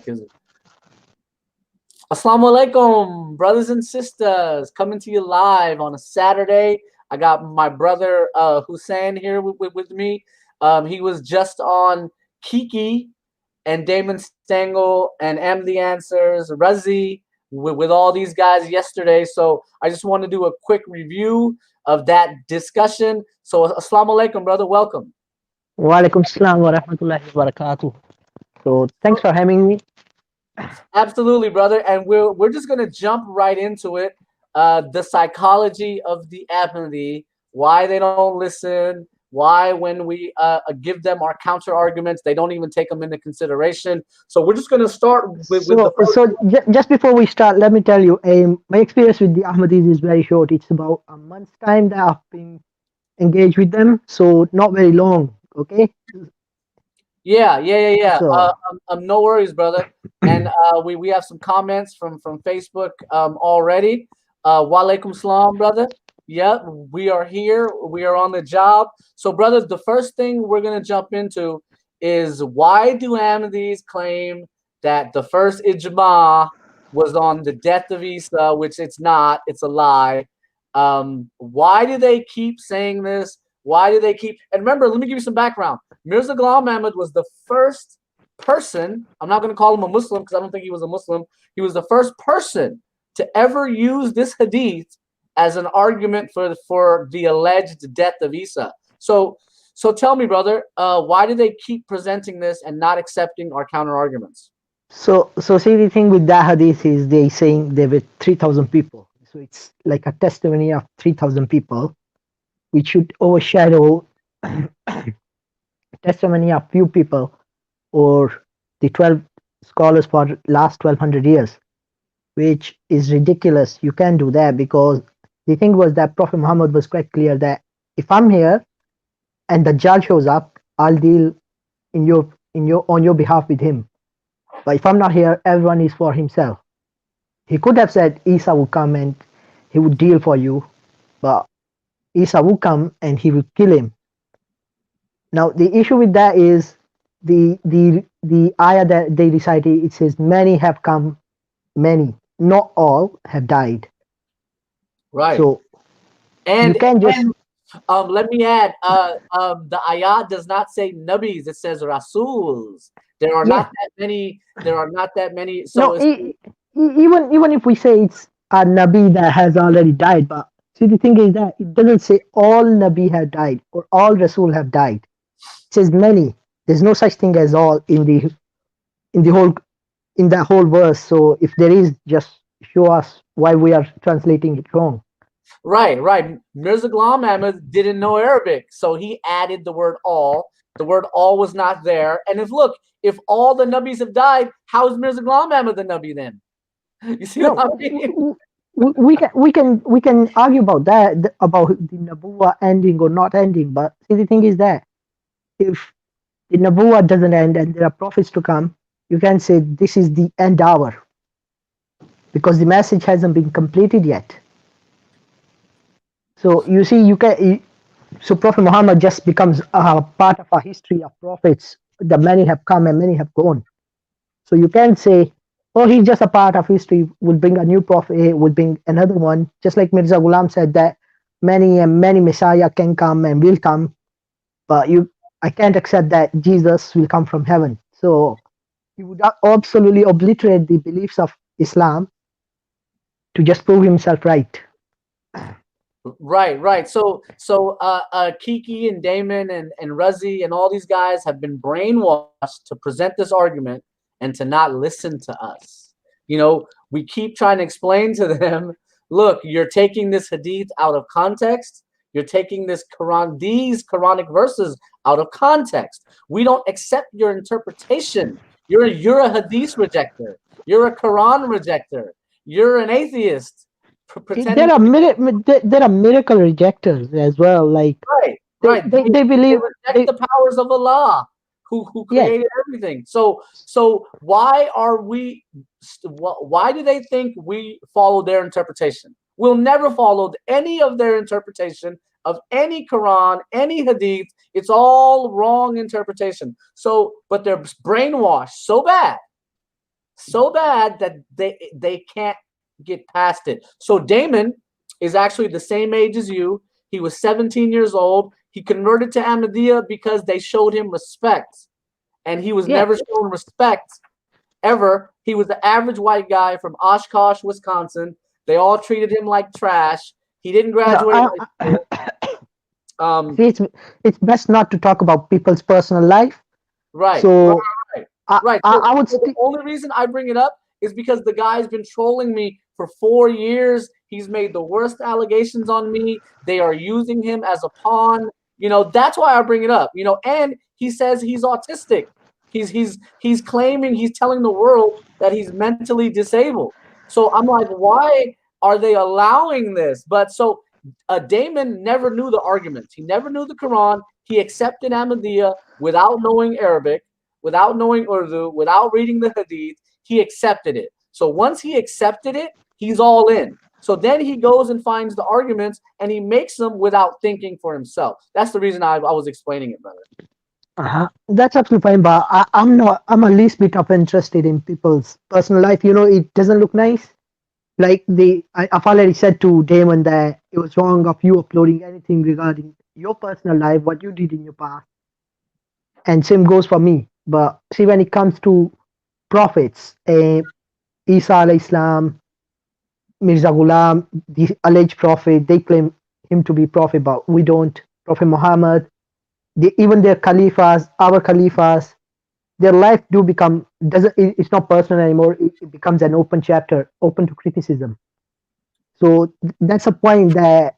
Is it? Assalamu alaikum, brothers and sisters, coming to you live on a Saturday. I got my brother Hussein here with me. He was just on Kiki and Damon Stengel and Am the Answers, Razi, with all these guys yesterday. So I just want to do a quick review of that discussion. So assalamu alaikum, brother. Welcome. Wa alaikum salam wa rahmatullahi wa barakatuh. So thanks for having me. Absolutely, brother. And we're just gonna jump right into it. The psychology of the Ahmadi, why they don't listen, why when we give them our counter arguments, they don't even take them into consideration. So we're just gonna start with the So, first. just before we start, let me tell you, my experience with the Ahmadis is very short. It's about a month's time that I've been engaged with them, so not very long. Okay, Yeah. so No worries, brother. And we have some comments from Facebook already. Walaikum salam, brother. Yep, we are here. We are on the job. So, brothers, the first thing we're gonna jump into is why do Ahmadis claim that the first ijma was on the death of Isa, which it's not. It's a lie. Why do they keep saying this? Why do they keep? And remember, let me give you some background. Mirza Ghulam Ahmad was the first person. I'm not going to call him a Muslim because I don't think he was a Muslim. He was the first person to ever use this hadith as an argument for the alleged death of Isa. So tell me, brother, why do they keep presenting this and not accepting our counter arguments? so see, the thing with that hadith is they saying there were 3,000 people, so it's like a testimony of 3,000 people, which should overshadow testimony of few people or the 12 scholars for last 1200 years, which is ridiculous. You can't do that, because the thing was that Prophet Muhammad was quite clear that if I'm here and the judge shows up, I'll deal on your behalf with him. But if I'm not here, everyone is for himself. He could have said Isa will come and he would deal for you, but Isa will come and he will kill him. Now the issue with that is the ayah that they recited. It says many have come, many, not all have died. Right. So you And can just and let me add, the ayat does not say nabis; it says rasuls. There are yeah. not that many. There are not that many. So No, it's even if we say it's a Nabi that has already died, but see, the thing is that it doesn't say all Nabi have died or all Rasul have died. It says many. There's no such thing as all in the whole in that whole verse. So if there is, just show us why we are translating it wrong. right. Mirza Ghulam Ahmad didn't know Arabic, so he added the word all. The word all was not there. And if all the nabis have died, how is Mirza Ghulam Ahmad the nabi then? You see what No, I mean? we can argue about that, about the Nabuwa ending or not ending. But see, the thing is that if the Nabuwa doesn't end and there are prophets to come, you can say this is the end hour, because the message hasn't been completed yet. So you see, so Prophet Muhammad just becomes a part of a history of prophets. The many have come and many have gone. So you can say, oh, he's just a part of history. Will bring a new prophet, will bring another one. Just like Mirza Ghulam said that many and many Messiah can come and will come, but I can't accept that Jesus will come from heaven. So he would absolutely obliterate the beliefs of Islam to just prove himself right. Right. Kiki and Damon and Ruzzy and all these guys have been brainwashed to present this argument and to not listen to us. We keep trying to explain to them, look, you're taking this hadith out of context. You're taking these Quranic verses out of context. We don't accept your interpretation. You're a hadith rejector. You're a Quran rejector. You're an atheist. Pretending There are there are miracle rejectors as well. Like right. they They believe reject they the powers of Allah, who yeah. created everything. So why do they think we follow their interpretation? We'll never follow any of their interpretation of any Quran, any Hadith. It's all wrong interpretation. But they're brainwashed so bad so bad that they can't get past it. So Damon is actually the same age as you. He was 17 years old. He converted to Ahmadiyya because they showed him respect, and he was Yeah. never shown respect ever. He was the average white guy from Oshkosh, Wisconsin. They all treated him like trash. He didn't No, graduate high school. see, it's best not to talk about people's personal life. Right, right, So right, right. I would So the only reason I bring it up is because the guy's been trolling me for 4 years. He's made the worst allegations on me. They are using him as a pawn. That's why I bring it up. And he says he's autistic. He's claiming, he's telling the world that he's mentally disabled. So I'm like, why are they allowing this? But so Damon never knew the arguments. He never knew the Quran. He accepted Ahmadiyya without knowing Arabic, without knowing Urdu, without reading the Hadith. He accepted it. So once he accepted it, he's all in. So then he goes and finds the arguments and he makes them without thinking for himself. That's the reason I was explaining it, brother. that's absolutely fine, but I'm at least bit of interested in people's personal life. It doesn't look nice. Like I've already said to Damon that it was wrong of you uploading anything regarding your personal life, what you did in your past, and same goes for me. But see, when it comes to prophets, Isa alayhi Islam, Mirza Ghulam, the alleged prophet, they claim him to be prophet, but we don't. Prophet Muhammad, even their caliphs, our caliphs, their life do become doesn't. It's not personal anymore. It becomes an open chapter, open to criticism. So that's a point that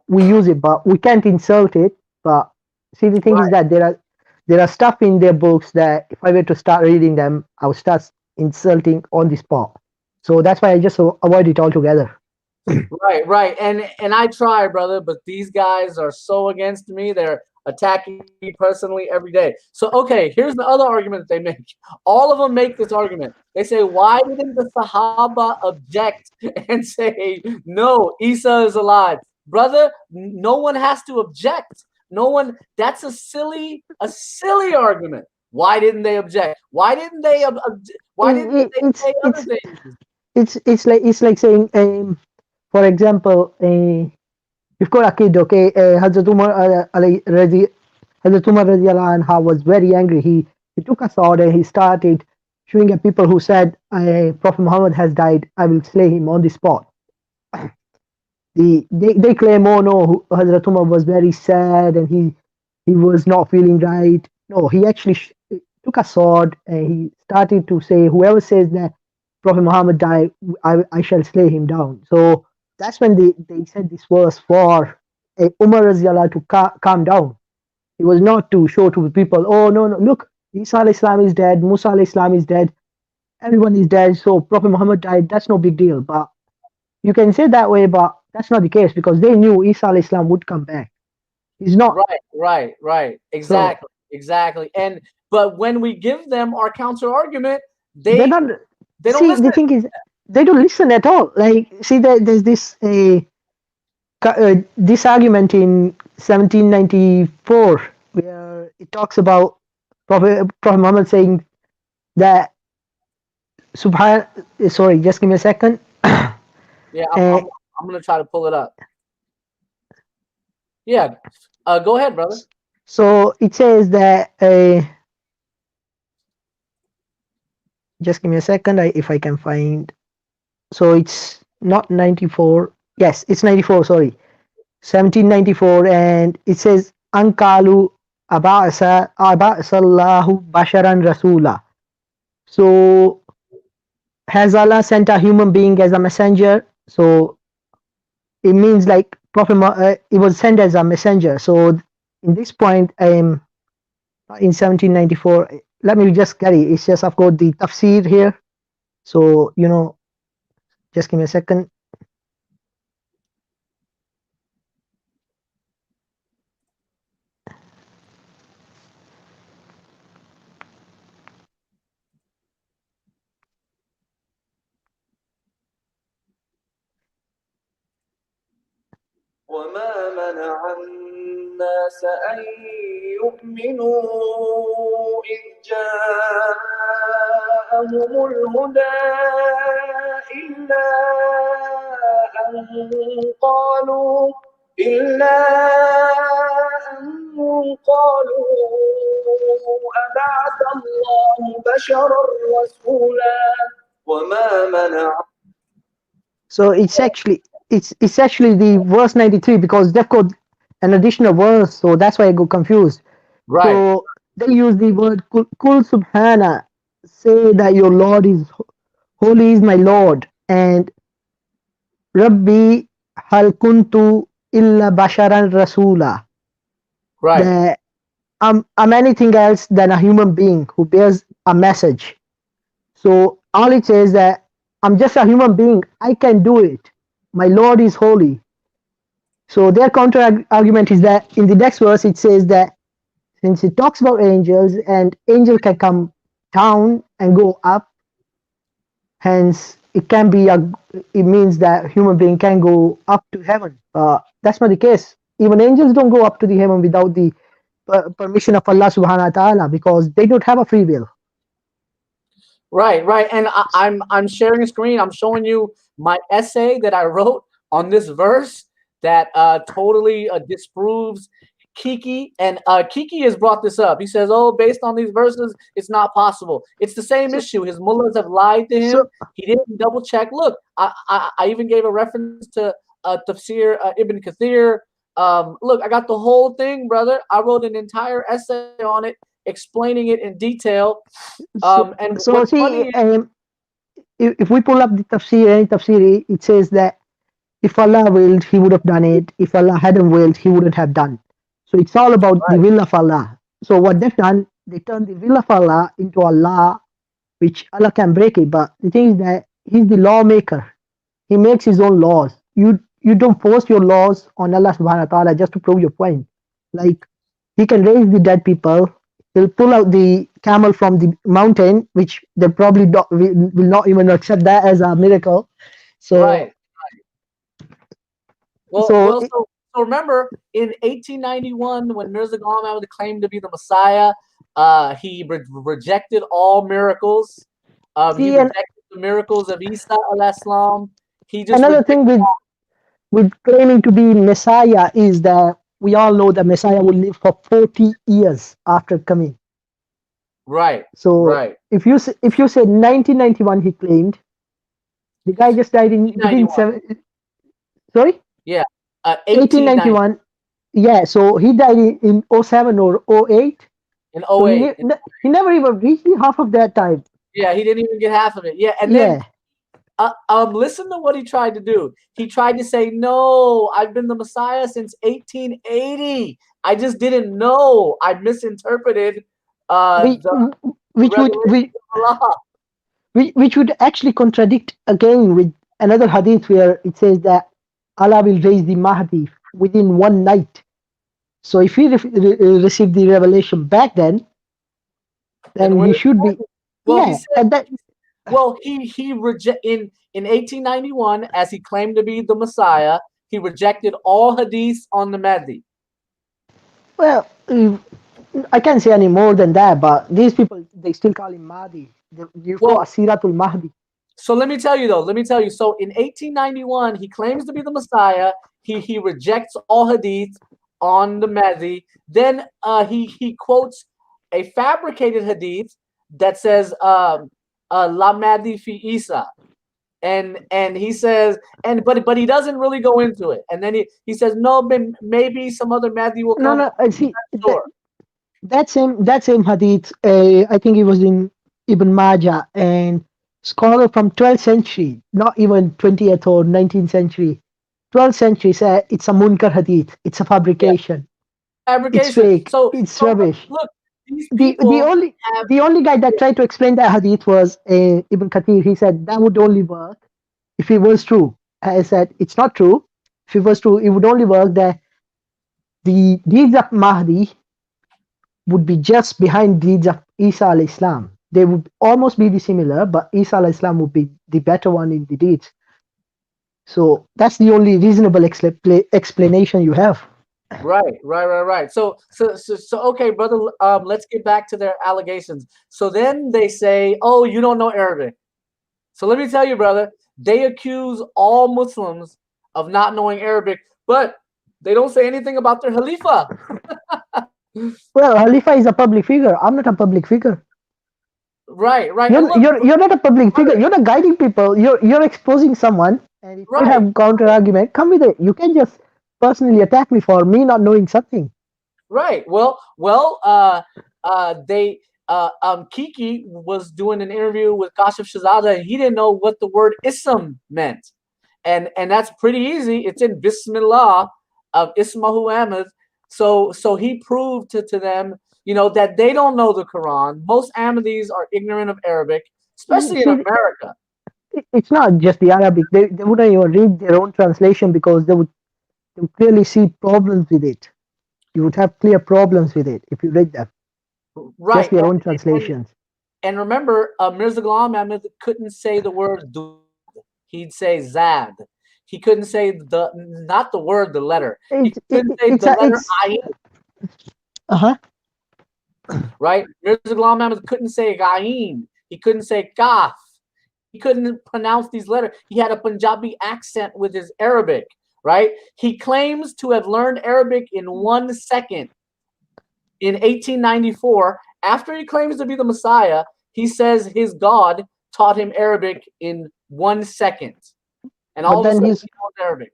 we use it, but we can't insult it. But see, the thing is Right. that there are stuff in their books that if I were to start reading them, I would start insulting on the spot. So that's why I just avoid it altogether. Right, right. And I try, brother, but these guys are so against me. They're attacking me personally every day. So okay, here's the other argument that they make. All of them make this argument. They say, why didn't the Sahaba object and say, no, Isa is alive? Brother, no one has to object. No one, that's a silly argument. Why didn't they object? Why didn't they why didn't It, they say other things? it's like saying, for example, you've got a kid, okay? Hazrat Umar Hazrat Umar radiallahu anha was very angry. He took a sword and he started shooting at people who said, Prophet Muhammad has died. I will slay him on the spot. They claim, oh no, Hazrat Umar was very sad and he was not feeling right. No, he actually took a sword and he started to say, whoever says that Prophet Muhammad died, I shall slay him down. So that's when they said this verse for Umar Raziallah to calm down. It was not to show to the people, oh no, no, look, Isa alayhi Islam is dead, Musa alayhi Islam is dead, everyone is dead, so Prophet Muhammad died, that's no big deal. But you can say that way, but that's not the case because they knew Isa alayhi Islam would come back. He's not. Right. So Exactly. And but when we give them our counter argument, they're they not. they don't See, listen. the thing is, they don't listen at all. Like, see, there's this argument in 1794 where it talks about Prophet Muhammad saying that Subhan. Sorry, just give me a second. Yeah, Uh, I'm gonna try to pull it up. Yeah, go ahead, brother. so it says that. Just give me a second. If I can find. So it's not 94. Yes, it's 94. Sorry, 1794, and it says Ankalu Abasallahu Basharan Rasula. So has Allah sent a human being as a messenger? So it means like it was sent as a messenger. So in this point, in 1794, let me just get it. It's just I've got the tafsir here. So just give me a second. وما منع الناس أن يؤمنوا إذ جاءهم الهدى إلا أن قالوا إلا أن قالوا أبعث الله بشرا رسولا وما منع. So it's actually the verse 93 because they've got an additional verse, so that's why I got confused. Right. So they use the word kul subhana, say that your Lord is holy is my Lord, and Rabbi hal kuntu illa basharan rasula. Right. That I'm anything else than a human being who bears a message. So all it says that I'm just a human being. I can do it. My Lord is holy. So their counter argument is that in the next verse it says that since it talks about angels and angel can come down and go up, hence it can be it means that human being can go up to heaven. That's not the case. Even angels don't go up to the heaven without the permission of Allah subhanahu wa ta'ala because they don't have a free will. Right, right. And I'm sharing a screen. I'm showing you my essay that I wrote on this verse that totally disproves Kiki. And Kiki has brought this up. He says, "Oh, based on these verses, it's not possible." It's the same issue. His mullahs have lied to him. He didn't double check. Look, I even gave a reference to tafsir Ibn Kathir. Look, I got the whole thing, brother. I wrote an entire essay on it, explaining it in detail. And So what's see, funny is, if we pull up the any tafsir, it says that if Allah willed, He would have done it. If Allah hadn't willed, He wouldn't have done. So it's all about the right, will of Allah. So what they've done, they turned the will of Allah into a law, which Allah can break it. But the thing is that He's the lawmaker. He makes His own laws. You don't force your laws on Allah subhanahu wa ta'ala just to prove your point. Like He can raise the dead people. He'll pull out the camel from the mountain, which they probably will not even accept that as a miracle. So, right. so So remember in 1891 when Mirza Ghulam claimed to be the Messiah, he rejected all miracles. He see, and rejected the miracles of Isa alayhi salam. He just another rejected. thing with claiming to be Messiah is that we all know that Messiah will live for 40 years after coming. Right, So right. if you say 1991 he claimed, the guy just died in within 1891. sorry, Yeah, 1890 1891. Yeah, so he died in '07 or '08. in So '08. he never even reached the half of that time. Yeah, he didn't even get half of it. Yeah, and then Yeah. listen to what he tried to do. He tried to say, "No, I've been the Messiah since 1880. I just didn't know. I misinterpreted which the which would revelation of Allah." which would actually contradict again with another hadith where it says that Allah will raise the Mahdi within one night. So if he received the revelation back then Then where he should be well, he yeah. said, And that well, he reject in 1891 as he claimed to be the Messiah. He rejected all hadiths on the Mahdi. well, I can't say any more than that. But these people they still call him Mahdi. You've got Well, Asiratul Mahdi. so let me tell you though. Let me tell you. So in 1891, he claims to be the Messiah. He rejects all hadith on the Mahdi. Then he quotes a fabricated hadith that says La Mahdi fi Isa. And he says but he doesn't really go into it. And then he says no, maybe some other Mahdi will No, come. no. See Sure. that same hadith. I think it was in Ibn Majah and scholar from 12th century, not even 20th or 19th century. 12th century said it's a munkar hadith. It's a Yeah, fabrication. It's fabrication. fake. So It's so rubbish. look, these The people only have the only guy that tried to explain that hadith was Ibn Kathir. He said that would only work if it was true. I said it's not true. If it was true, it would only work that the deeds of Mahdi would be just behind deeds of Isa al Islam. They would almost be the similar, but Isa al Islam would be the better one in the deeds. So that's the only reasonable explanation you have. Right. So okay, brother. Let's get back to their allegations. So then they say, "Oh, you don't know Arabic." So let me tell you, brother. They accuse all Muslims of not knowing Arabic, but they don't say anything about their Khalifa. Well, Khalifa is a public figure. I'm not a public figure. Right. And You're look, you're you're not a public figure. brother, You're not guiding people. You're exposing someone, and if you right, have counter argument, come with it. You can just personally attack me for me not knowing something. right. They Kiki was doing an interview with Kashif Shahzada, and he didn't know what the word ism meant, and that's pretty easy. It's in Bismillah of Ismahu Ahmad. So he proved to them, that they don't know the Quran. Most Ahmadis are ignorant of Arabic, especially in See, America. it's not just the Arabic. They wouldn't even read their own translation because they would clearly see problems with it. You would have clear problems with it if you read them. Just Right. their own And, translations. and remember, Mirza Ghulam Ahmad couldn't say the word du. He'd say zad. He couldn't say not the word, the letter. He It's it, couldn't it- say it's the a letter it's ayin, uh-huh. right? Mirza Ghulam Ahmad couldn't say ayin. He couldn't say kaf. He couldn't pronounce these letters. He had a Punjabi accent with his Arabic, right? He claims to have learned Arabic in 1 second in 1894. After he claims to be the Messiah, he says his God taught him Arabic in 1 second. And But all of a then sudden, he's he knows Arabic.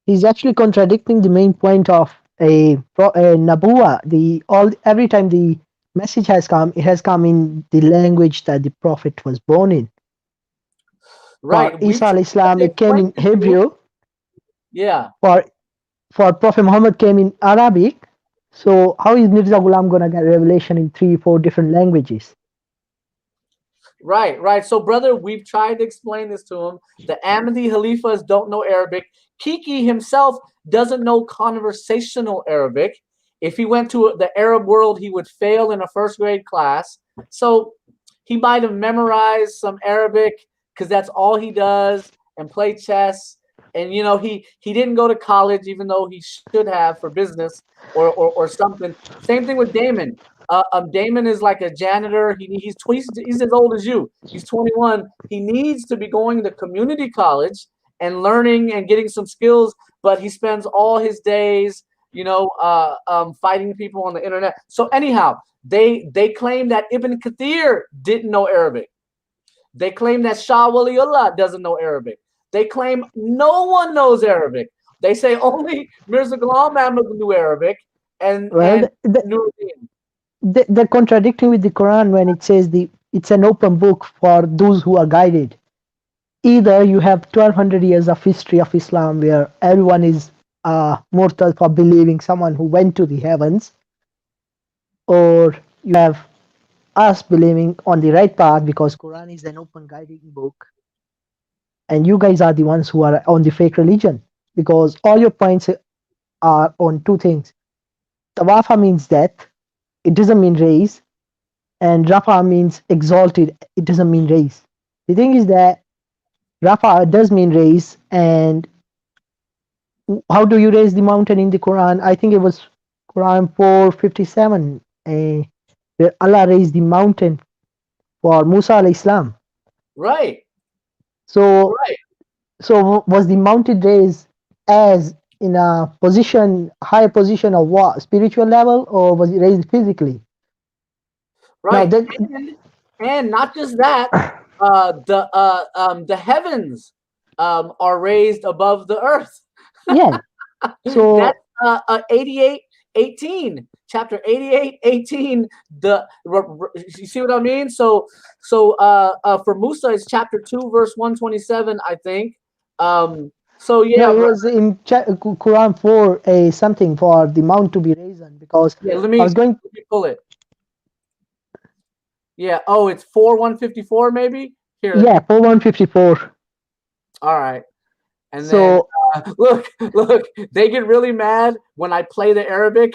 he's actually contradicting the main point of a nabuwa. The all every time the message has come, it has come in the language that the prophet was born in. For Right. Isa We've al tried Islam, to it came explain in this to him. Hebrew. Yeah. For Prophet Muhammad came in Arabic. So how is Mirza Ghulam gonna get revelation in 3, 4 different languages? Right. So, brother, we've tried to explain this to him. The Ahmadi Khalifas don't know Arabic. Kiki himself doesn't know conversational Arabic. If he went to the Arab world, he would fail in a first grade class. So he might have memorized some Arabic because that's all he does and play chess. And he didn't go to college, even though he should have for business or something. Same thing with Damon. Damon is like a janitor. He's as old as you. He's 21. He needs to be going to community college and learning and getting some skills, but he spends all his days, fighting people on the internet. So anyhow, they claim that Ibn Kathir didn't know Arabic. They claim that Shah Waliullah doesn't know Arabic. They claim no one knows Arabic. They say only Mirza Ghulam Ahmad knew Arabic and Well, Nuruddin. they're contradicting with the Quran when it says it's an open book for those who are guided. Either you have 1200 years of history of Islam where everyone is mortal for believing someone who went to the heavens, or you have us believing on the right path because Quran is an open guiding book, and you guys are the ones who are on the fake religion because all your points are on two things. Tawafa means death, it doesn't mean raise, and Rafa means exalted, it doesn't mean raise. The thing is that Rafa does mean raise, and how do you raise the mountain in the Quran? I think it was Quran 457, where Allah raised the mountain for Musa alayhi salam. Right. So, so was the mountain raised as in a higher position of what, spiritual level, or was it raised physically? Now, Right. And not just that, the heavens are raised above the earth. yeah. So That's 88:18, chapter 88:18. You see what I mean? So for Musa, it's chapter 2, verse 127, I think. So no, yeah, it was in Quran 4 a something for the mount to be risen because yeah. Let I was me going. pull it. Yeah. Oh, it's 4:154, maybe. Here, let Yeah, me. 4154. All right. And then So look, they get really mad when I play the Arabic.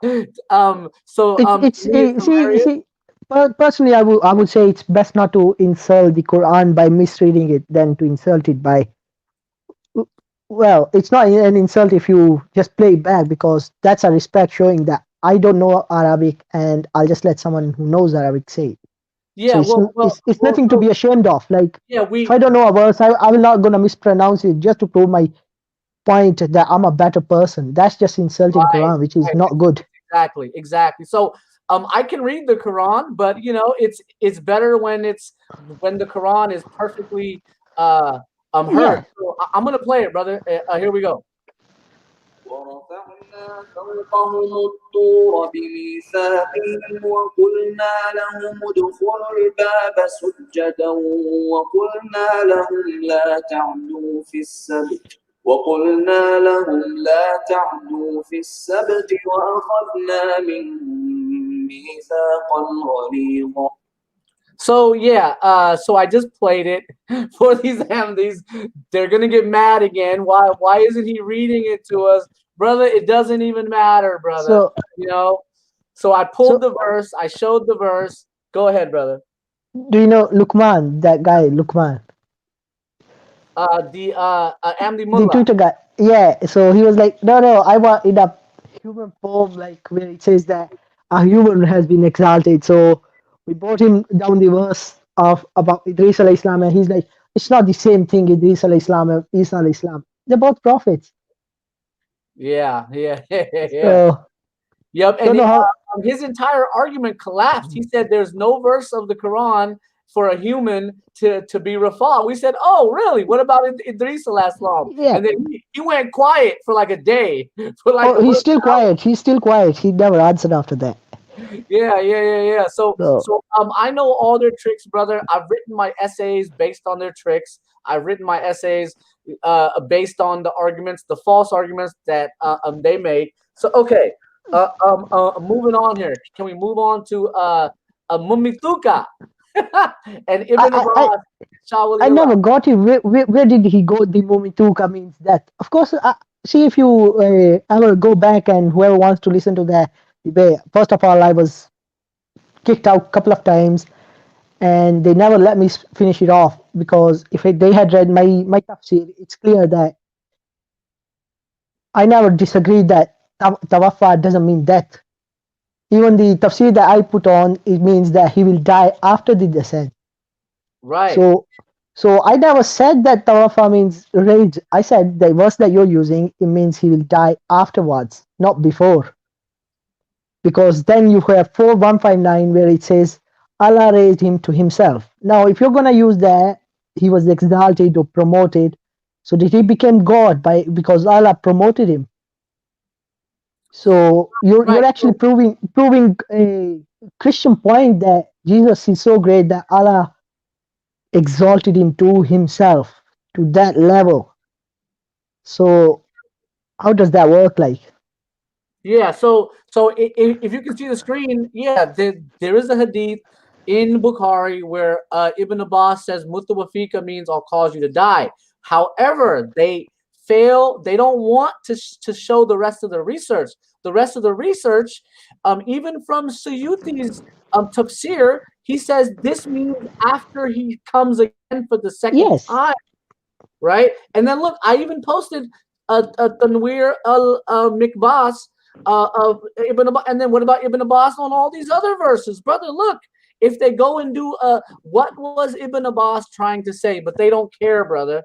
it's To me, it's hilarious. see. Personally, I would say it's best not to insult the Quran by misreading it than to insult it by Well, it's not an insult if you just play it back, because that's a respect showing that I don't know Arabic and I'll just let someone who knows Arabic say it. So Yeah, it's well, nothing to so be ashamed of. Like, yeah, if I don't know a verse, I will not gonna mispronounce it just to prove my point that I'm a better person. That's just insulting right, Quran, which is right, not good. exactly, exactly. So, I can read the Quran, but it's better when when the Quran is perfectly uh heard. Yeah. So I'm gonna play it, brother. Here we go. ورفعنا فوقهم الطور بميثاقهم وقلنا لهم ادخلوا الباب سجدا وقلنا لهم لا تعدوا في السبت وأخذنا منهم ميثاقا غليظا. So yeah, so I just played it for these Ahmadis. They're gonna get mad again. Why isn't he reading it to us, brother? It doesn't even matter, brother. So You know. So I pulled so the verse. I showed the verse. Go ahead, brother. do you know Lukman, that guy Lukman, The Ahmadi the Mullah. Twitter guy? Yeah. So he was like, no, I want in a human form, like where it says that a human has been exalted. So we brought him down the verse of about Idris alayhi Islam, and he's like, it's not the same thing, Idris alayhi Islam and Isa alayhi Islam. They're both prophets. Yeah, yeah, yeah. So Yep, don't and know how. his entire argument collapsed. He said there's no verse of the Quran for a human to be rafal. We said, oh, really? What about Idris last long? Yeah. And then he went quiet for like a day, for like Oh, a he's little still quiet. He's still quiet. He never answered after that. yeah, yeah, yeah, yeah. So, So so I know all their tricks, brother. I've written my essays based on their tricks. I've written my essays based on the arguments, the false arguments that they make. So, okay, moving on here. Can we move on to Mumituka and I, Ibn I, I Abbas, Shah I Waliullah? never got it. Where did he go? The moment Tuka means that. Of course, see if you ever go back, and whoever wants to listen to the debate. First of all, I was kicked out a couple of times, and they never let me finish it off, because if they had read my tafsir, it's clear that I never disagreed that tawafa doesn't mean death. Even the tafsir that I put on, it means that he will die after the descent. Right. So, so I never said that tawafa means rage. I said the verse that you're using, it means he will die afterwards, not before. Because then you have 4159 where it says Allah raised him to himself. Now, if you're gonna use that, he was exalted or promoted. So did he become God by because Allah promoted him? So you're Right. actually So, proving a Christian point that Jesus is so great that Allah exalted him to himself to that level. So how does that work? Like, yeah, so if you can see the screen, yeah, there is a hadith in Bukhari where Ibn Abbas says "Mutawafika" means "I'll cause you to die." However, they fail. They don't want to show the rest of the research. The rest of the research, even from Suyuti's tafsir, he says this means after he comes again for the second yes. time, right? And then look, I even posted a Tanwir al Mikbas of Ibn Abbas, and then what about Ibn Abbas on all these other verses, brother? Look, if they go and do what was Ibn Abbas trying to say, but they don't care, brother.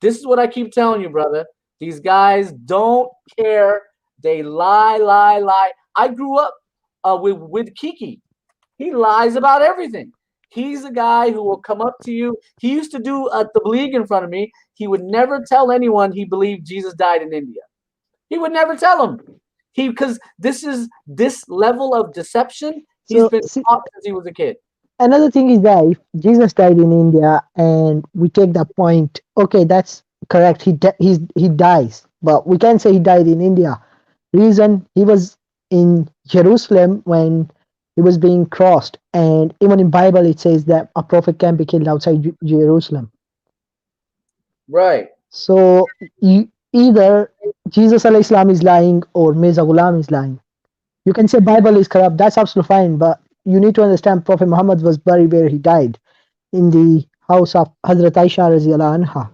This is what I keep telling you, brother. These guys don't care. They lie, lie, lie. I grew up with Kiki. He lies about everything. He's a guy who will come up to you. He used to do the tabligh in front of me. He would never tell anyone he believed Jesus died in India. He would never tell them. Because this level of deception he's So been see, taught since he was a kid. another thing is that if Jesus died in India and we take that point, okay, that's correct. He dies, but we can't say he died in India. Reason, he was in Jerusalem when he was being crossed, and even in Bible it says that a prophet can be killed outside Jerusalem. Right. So either Jesus alayhi Islam is lying or Mirza Ghulam is lying. You can say Bible is corrupt. That's absolutely fine, but you need to understand Prophet Muhammad was buried where he died, in the house of Hazrat Aisha radiallahu anha.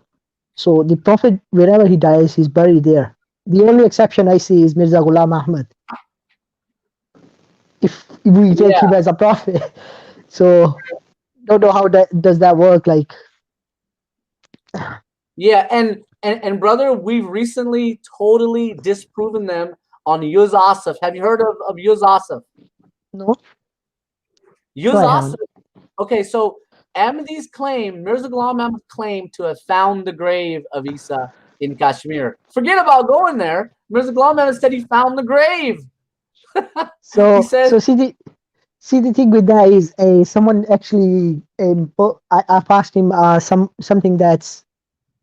So the Prophet, wherever he dies, he's buried there. The only exception I see is Mirza Ghulam Ahmad, if we take Yeah, him as a prophet. So don't know how that does that work. Like, yeah, and brother, we've recently totally disproven them on Yuz Asif. Have you heard of Yuz Asif? no, no, Yuz I Asif. haven't. Okay, so Ahmadi's claim, Mirza Ghulam Ahmad's claim to have found the grave of Isa in Kashmir. Forget about going there. Mirza Ghulam Ahmad said he found the grave. He So said, so see the thing with that is someone actually I've asked him something that's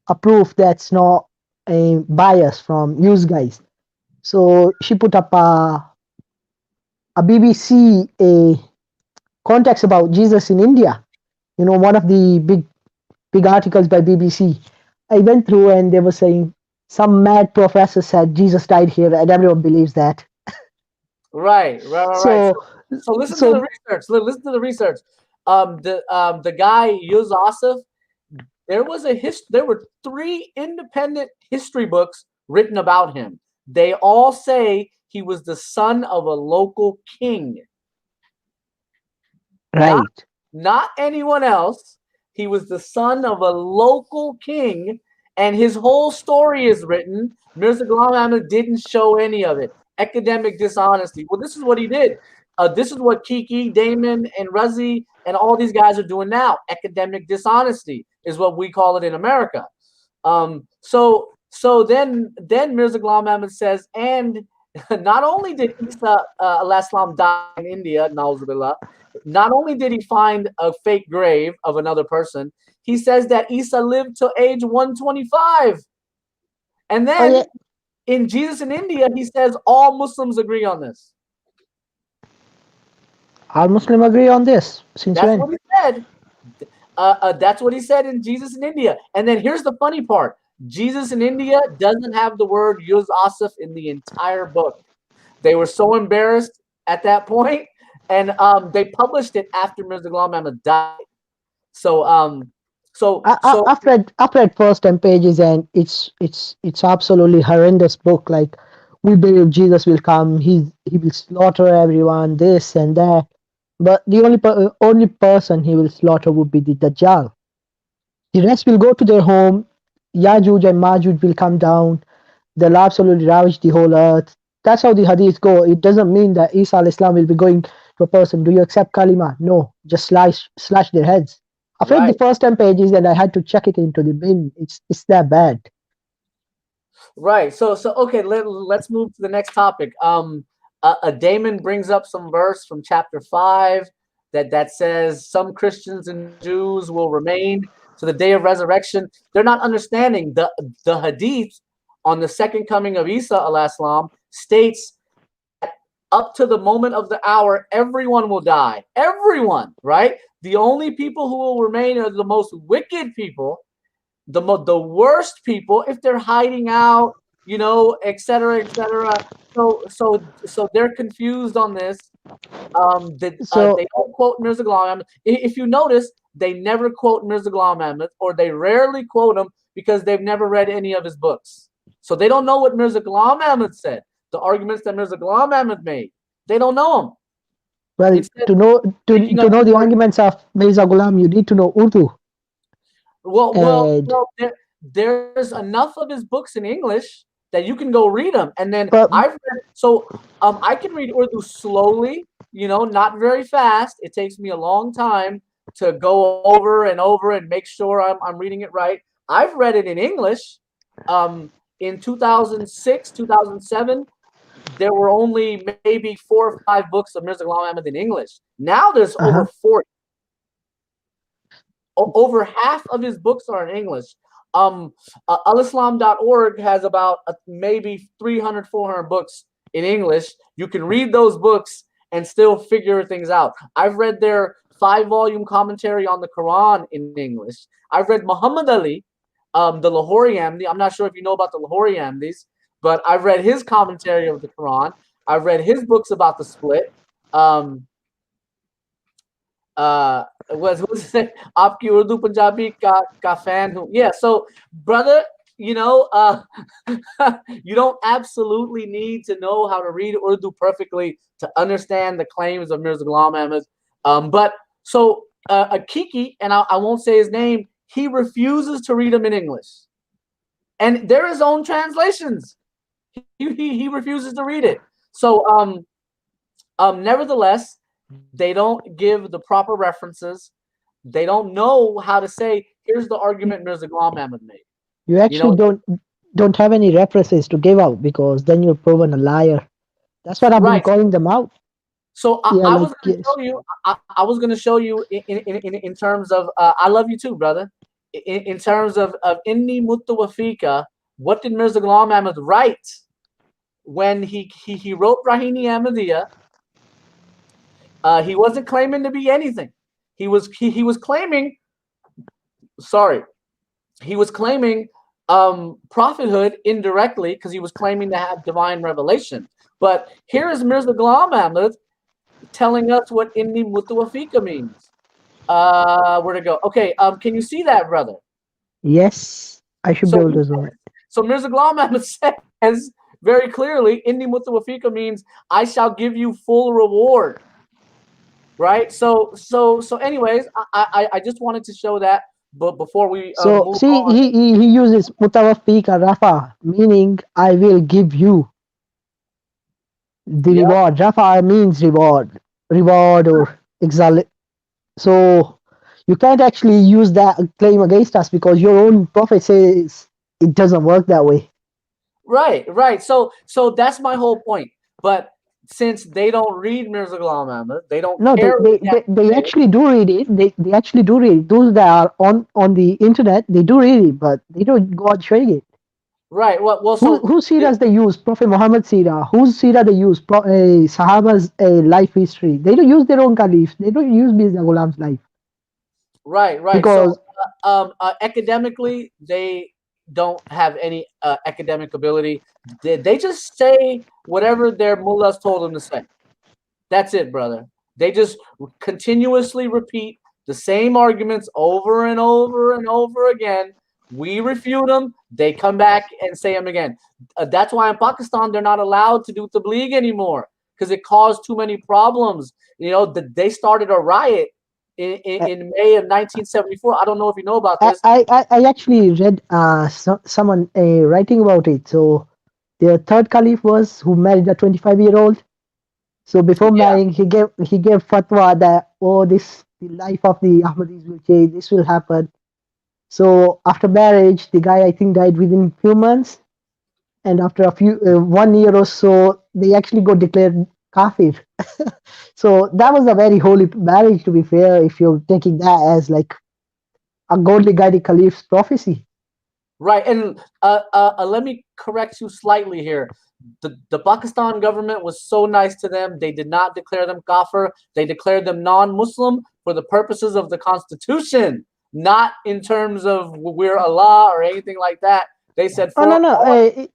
a proof that's not a bias from news guys. So she put up a BBC context about Jesus in India. You know, one of the big articles by BBC. I went through and they were saying some mad professor said Jesus died here, and everyone believes that. right. So So listen to the so research. Listen to the research. The guy Yuz Asif, there were 3 independent history books written about him. They all say he was the son of a local king, not right. not anyone else. He was the son of a local king, and his whole story is written. Mirza Ghulam Ahmad didn't show any of it. Academic dishonesty. Well, this is what he did. This is what Kiki, Damon, and Razi and all these guys are doing now. Academic dishonesty is what we call it in America. So then Mirza Ghulam Ahmad says, and not only did Isa al-Islam die in India, na'uzubillah, not only did he find a fake grave of another person, he says that Isa lived to age 125. And Oh yeah, then in Jesus in India, he says all Muslims agree on this. all Muslim agree on this. Since That's when? what he said. That's what he said in Jesus in India. And then here's the funny part. Jesus in India doesn't have the word Yuz Asif in the entire book. They were so embarrassed at that point, and they published it after Mirza Ghulam Ahmad died. So, I've read first 10 pages and it's absolutely horrendous book. Like, we believe Jesus will come, he will slaughter everyone, this and that. But the only person he will slaughter would be the Dajjal. The rest will go to their home. Yajuj and Majuj will come down. They'll absolutely ravage the whole earth. That's how the hadith go. It doesn't mean that Isa al-Islam will be going to a person, do you accept kalima? No, just slash their heads. I've read the right. first 10 pages and I had to check it into the bin. It's that bad. Right. So okay, let's move to the next topic. Damon brings up some verse from chapter 5 that says some Christians and Jews will remain to the day of resurrection. They're not understanding the hadith on the second coming of Isa alayhi salam states up to the moment of the hour, everyone will die. Everyone, right? The only people who will remain are the most wicked people, the worst people, if they're hiding out, et cetera, et cetera. So they're confused on this. They So don't quote Mirza Ghulam Ahmad. If you notice, they never quote Mirza Ghulam Ahmad, or they rarely quote him because they've never read any of his books. So they don't know what Mirza Ghulam Ahmad said. The arguments that Mirza Ghulam Ahmad made, they don't know them. well, Instead, to know picking to up know his the arguments. arguments of Mirza Ghulam, you need to know Urdu. And There's enough of his books in English that you can go read them. And then but I can read Urdu slowly, not very fast. It takes me a long time to go over and over and make sure I'm reading it right. I've read it in English. In 2006, 2007, there were only maybe 4 or 5 books of Mirza Ghulam Ahmad in English. Now there's over 40. Over half of his books are in English. Alislam.org has about maybe 300, 400 books in English. You can read those books and still figure things out. I've read their 5-volume commentary on the Quran in English. I've read Muhammad Ali, the Lahori Ahmadi. I'm not sure if you know about the Lahori Ahmadis, but I've read his commentary of the Quran. I've read his books about the split. was it? Aapki Urdu Punjabi ka fan hu. Yeah. So, brother, you know, you don't absolutely need to know how to read Urdu perfectly to understand the claims of Mirza Ghulam Ahmad. But so a Kiki, and I won't say his name, he refuses to read them in English, and they're his own translations. He refuses to read it. So nevertheless, they don't give the proper references. They don't know how to say, here's the argument Mirza Ghulam Ahmad made. You actually don't have any references to give out, because then you're proven a liar. That's what I've been Right. calling them out. So Yeah, I like, was going to show you. I was going to show you in terms of. I love you too, brother. In terms of Inni Mutawafika, what did Mirza Ghulam Ahmad write when he wrote Rahini Ahmadiyya? He wasn't claiming to be anything. He was claiming. Sorry, he was claiming prophethood indirectly, because he was claiming to have divine revelation. But here is Mirza Ghulam Ahmad telling us what Inni Mutawafika means. Where to go? Okay, can you see that, brother? yes, I should be able to zoom it. So Mirza Ghulam Ahmad says very clearly, Inni Mutawafika means I shall give you full reward. Right? So anyways, I just wanted to show that, but before we So move see, on. he uses mutawafika rafa, meaning I will give you the Yep. reward. Rafa means reward or exalt. So you can't actually use that claim against us, because your own prophet says it doesn't work that way. Right. So that's my whole point. But since they don't read Mirza Ghulam Ahmad, they don't No, care. they actually do read it. They actually do read it. Those that are on the internet, they do read it, but they don't go out showing it. Right. Well. So Whose seerahs they use? Prophet Muhammad seerah. Whose seerah they use? Sahaba's life history. They don't use their own caliphs. They don't use Mirza Ghulam's life. right. Because So academically, they don't have any academic ability. They just say whatever their mullahs told them to say. That's it, brother. They just continuously repeat the same arguments over and over and over again. We refute them. They come back and say them again. That's why in Pakistan they're not allowed to do tabligh anymore, because it caused too many problems. You know, they started a riot in May of 1974. I don't know if you know about this. I actually read someone writing about it. So their third caliph was who married a 25-year-old. So before marrying, he gave fatwa that the life of the Ahmadis will change. This will happen. So after marriage, the guy I think died within few months, and after 1 year or so, they actually got declared kafir. So that was a very holy marriage, to be fair, if you're taking that as like a godly guided caliph's prophecy. Right, and let me correct you slightly here. The Pakistan government was so nice to them. They did not declare them kafir. They declared them non-Muslim for the purposes of the Constitution, not in terms of we're Allah or anything like that. They said Oh no,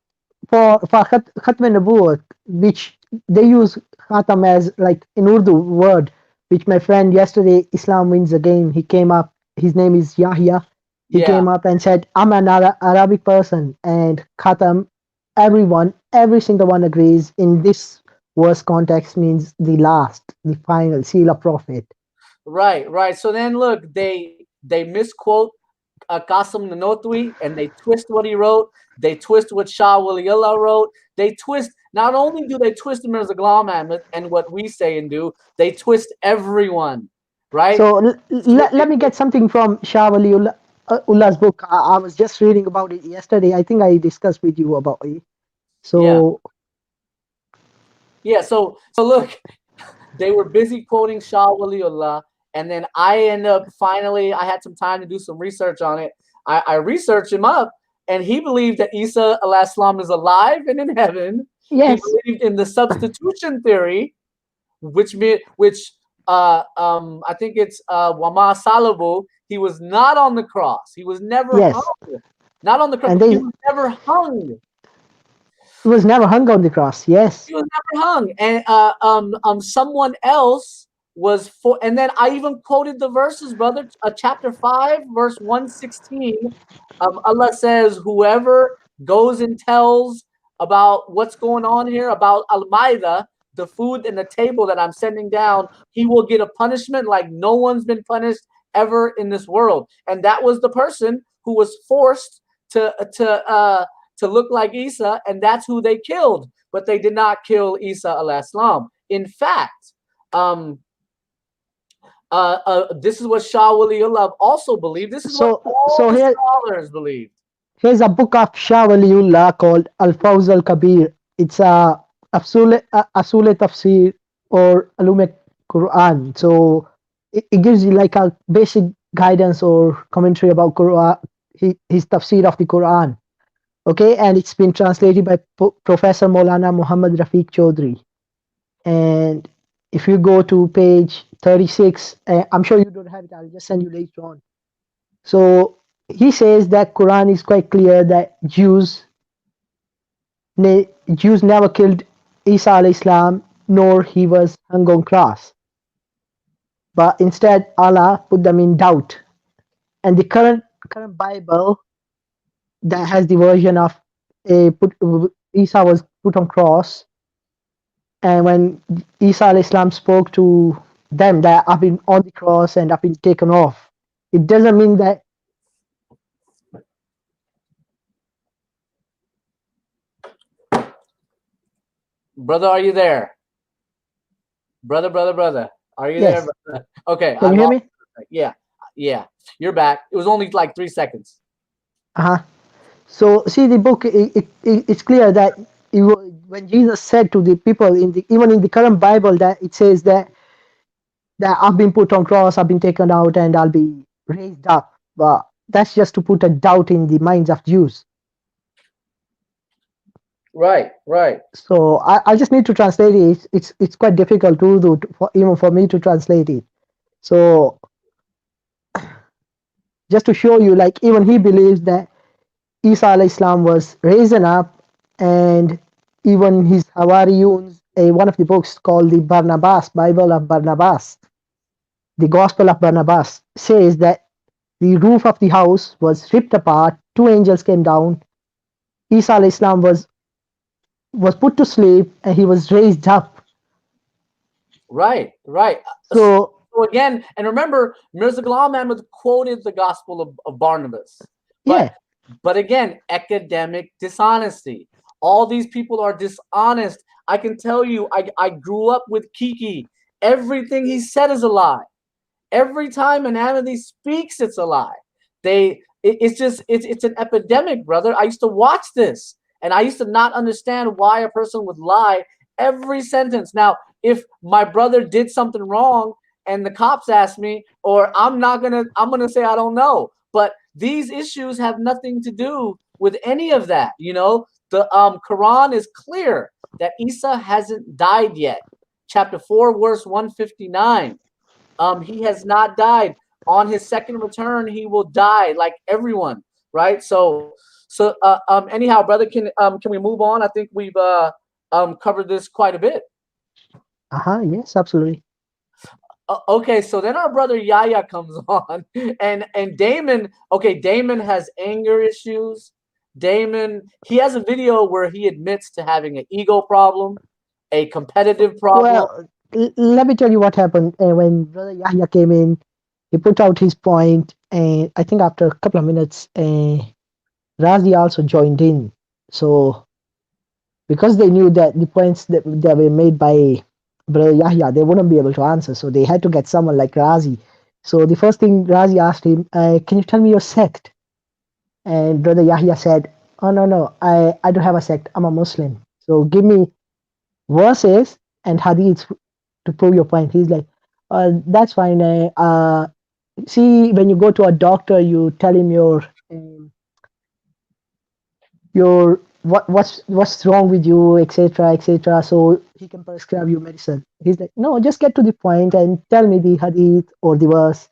for Khatm Nabuwat, which they use Khatam as like in Urdu word, which my friend yesterday, Islam Wins Again, he came up, his name is Yahya, he came up and said, I'm an Arabic person, and Khatam, every single one agrees in this verse context means the last, the final seal of prophet. Right. So then look, they misquote Qasim Nanotwi, and they twist what he wrote. They twist what Shah Waliullah wrote. They twist. Not only do they twist Mirza Ghulam Ahmad and what we say and do, they twist everyone. Right. So let me get something from Shah Waliullah's book. I was just reading about it yesterday. I think I discussed with you about it. So yeah. So look, they were busy quoting Shah Waliullah. And then I end up finally, I had some time to do some research on it. I researched him up, and he believed that Isa alayhi salam is alive and in heaven. Yes. He believed in the substitution theory, which I think it's Wama Salabu. He was not on the cross. He was never hung. Not on the cross. He was never hung. He was never hung on the cross. Yes. He was never hung. And someone else was for, and then I even quoted the verses, brother. Chapter 5, verse 116. Allah says, whoever goes and tells about what's going on here, about Al-Ma'idah, the food and the table that I'm sending down, he will get a punishment like no one's been punished ever in this world. And that was the person who was forced to look like Isa, and that's who they killed. But they did not kill Isa alayhi salam. In fact, this is what Shah Waliullah also believed. This is what all the scholars believed. Here's a book of Shah Waliullah called Al-Fawz al-Kabir. It's a Asule Tafsir or Alume Quran. So it gives you like a basic guidance or commentary about Quran, his tafsir of the Quran. Okay, and it's been translated by Professor Maulana Muhammad Rafiq Chaudhry. And if you go to page 36, I'm sure you don't have it, I'll just send you later on. So he says that Quran is quite clear that Jews never killed Isa alayhi salam, nor he was hung on cross. But instead Allah put them in doubt. And the current Bible that has the version of Isa was put on cross, and when Isa alayhi salam spoke to them that I've been on the cross and I've been taken off, it doesn't mean that. Brother, are you there? Brother, are you Yes. there? Okay. Can you hear me? Yeah. You're back. It was only like 3 seconds. So see the book. It's clear that when Jesus said to the people even in the current Bible that it says that I've been put on cross, I've been taken out, and I'll be raised up. But that's just to put a doubt in the minds of Jews. Right. So I just need to translate it. It's quite difficult to do even for me to translate it. So just to show you, like even he believes that Isa alayhi salam was risen up, and even his Hawariyuns, one of the books called the Barnabas, Bible of Barnabas, the Gospel of Barnabas, says that the roof of the house was ripped apart, 2 angels came down, Isa alayhi salam was put to sleep, and he was raised up. Right. So again, and remember, Mirza Ghulam Ahmad quoted the Gospel of Barnabas. But again, academic dishonesty. All these people are dishonest. I can tell you, I grew up with Kiki. Everything he said is a lie. Every time an Ahmadi speaks, it's a lie. It's an epidemic, brother. I used to watch this, and I used to not understand why a person would lie every sentence. Now, if my brother did something wrong and the cops ask me, or I'm gonna say I don't know. But these issues have nothing to do with any of that. The Quran is clear that Isa hasn't died yet. Chapter 4, verse 159. He has not died. On his second return, he will die like everyone, right? So anyhow, brother, can we move on? I think we've covered this quite a bit. Yes, absolutely. Okay, so then our brother Yahya comes on, and Damon. Okay, Damon has anger issues. He has a video where he admits to having an ego problem, a competitive problem. Well, let me tell you what happened when Brother Yahya came in. He put out his point, and I think after a couple of minutes, Razi also joined in. So because they knew that the points that were made by Brother Yahya, they wouldn't be able to answer. So they had to get someone like Razi. So the first thing Razi asked him, can you tell me your sect? And Brother Yahya said, oh, no, I don't have a sect. I'm a Muslim. So give me verses and hadiths to prove your point. He's like, that's fine. See, when you go to a doctor, you tell him what's wrong with you, etc., so he can prescribe you medicine. He's like, no, just get to the point and tell me the hadith or the verse.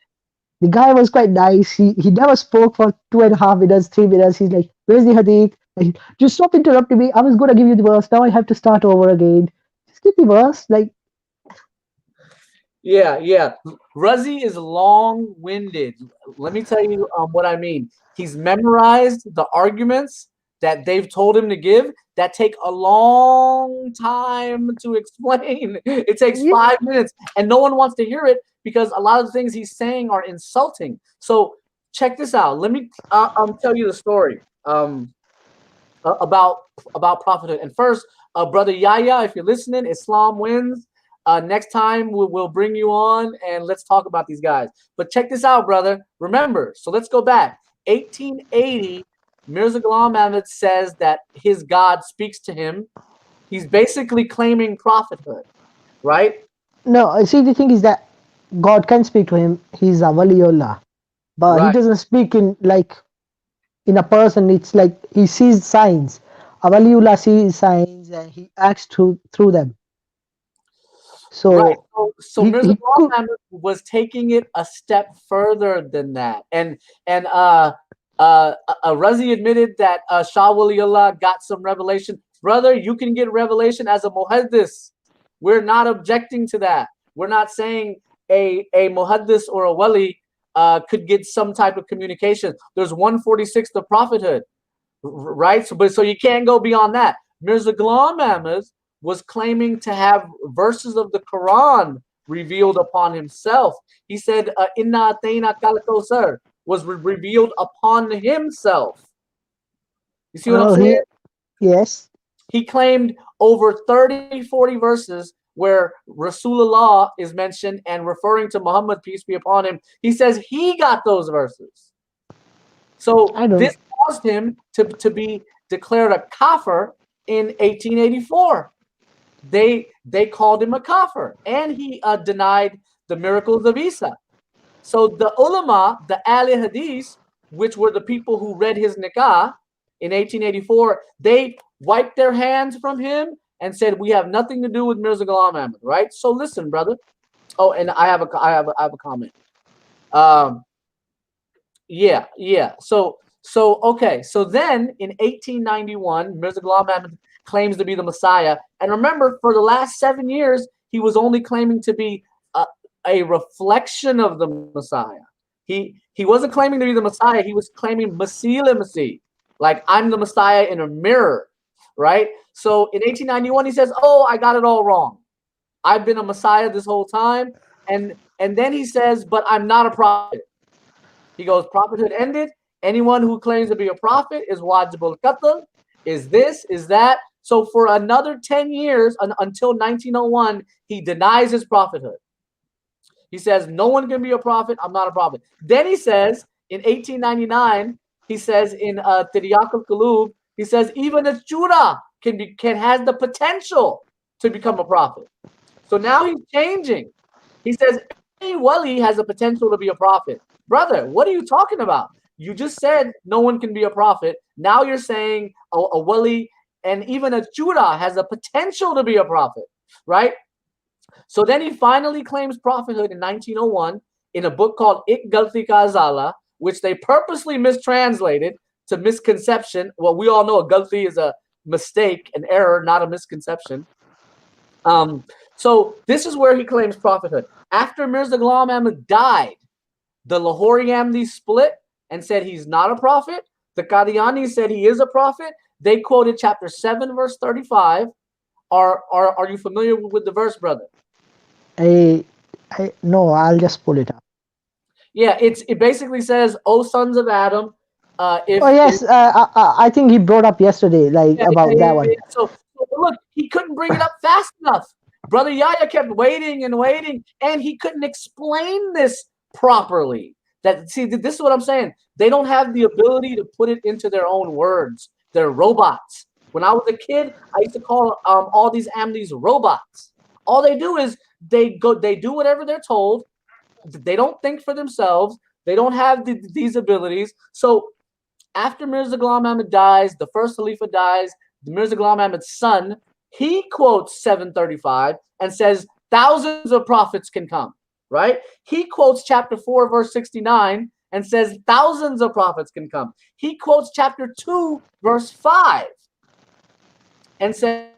The guy was quite nice. He never spoke for 2.5 minutes, 3 minutes. He's like, where's the hadith? Like, just stop interrupting me. I was going to give you the verse. Now I have to start over again. Just give the verse. Like, Yeah. Razi is long-winded. Let me tell you what I mean. He's memorized the arguments that they've told him to give that take a long time to explain. It takes Yeah. 5 minutes, and no one wants to hear it because a lot of the things he's saying are insulting. So check this out. Let me tell you the story about prophethood. And first, brother Yahya, if you're listening, Islam wins. Next time we'll bring you on and let's talk about these guys. But check this out, brother. Remember, so let's go back. 1880, Mirza Ghulam Ahmad says that his God speaks to him. He's basically claiming prophethood, right? No, see, the thing is that God can speak to him. He's a waliullah, but he Right. doesn't speak in like in a person. It's like he sees signs. A waliullah sees signs and he acts through them. Right. So So Mirza he Ghulam could. Ahmad was taking it a step further than that. And Razi admitted that Shah Waliullah got some revelation. Brother, you can get revelation as a muhaddis. We're not objecting to that. We're not saying a muhaddis or a wali could get some type of communication. There's 146 the prophethood, right? So you can't go beyond that. Mirza Ghulam Ahmad was claiming to have verses of the Quran revealed upon himself. He said, "Inna atayna kal kawsar" was revealed upon himself. You see what I'm Oh, saying? yes. He claimed over 30, 40 verses where Rasulullah is mentioned and referring to Muhammad, peace be upon him. He says he got those verses. So I don't. this caused him to be declared a kafir in 1884. They called him a kafir, and he denied the miracles of Isa. So the ulama, the Ahl Hadith, which were the people who read his nikah in 1884, they wiped their hands from him and said, "We have nothing to do with Mirza Ghulam Ahmad." Right? So listen, brother. Oh, and I have a comment. Um, yeah. So okay. So then in 1891, Mirza Ghulam Ahmad claims to be the Messiah. And remember, for the last 7 years, he was only claiming to be a reflection of the Messiah. He wasn't claiming to be the Messiah. He was claiming Masih, like I'm the Messiah in a mirror, right? So in 1891, he says, "Oh, I got it all wrong. I've been a Messiah this whole time." And then he says, "But I'm not a prophet." He goes, prophethood ended. Anyone who claims to be a prophet is wajibul qatl, is this, is that. So for another 10 years, until 1901, he denies his prophethood. He says, no one can be a prophet. I'm not a prophet. Then he says, in 1899, he says in Tiryaq al-Qulub, he says, even a Jura has the potential to become a prophet. So now he's changing. He says, any wali has the potential to be a prophet. Brother, what are you talking about? You just said no one can be a prophet. Now you're saying a wali and even a Jura has the potential to be a prophet, right? So then he finally claims prophethood in 1901 in a book called Ik Galti Ka Azala, which they purposely mistranslated to misconception. Well, we all know a galti is a mistake, an error, not a misconception. So this is where he claims prophethood. After Mirza Ghulam Ahmad died, the Lahori Ahmadi split and said he's not a prophet. The Qadiani said he is a prophet. They quoted chapter 7, verse 35. Are you familiar with the verse, brother? No, I'll just pull it up. Yeah, it basically says, "O sons of Adam, Oh yes, I think he brought up yesterday, like about that one. So look, he couldn't bring it up fast enough. Brother Yahya kept waiting and waiting, and he couldn't explain this properly. This is what I'm saying. They don't have the ability to put it into their own words. They're robots. When I was a kid, I used to call all these Ahmadis robots. All they do is they do whatever they're told. They don't think for themselves. They don't have these abilities. So after Mirza Ghulam Ahmad dies, the first Khalifa dies, Mirza Ghulam Ahmad's son, he quotes 735 and says thousands of prophets can come, right? He quotes chapter 4, verse 69 and says thousands of prophets can come. He quotes chapter 2, verse 5 and says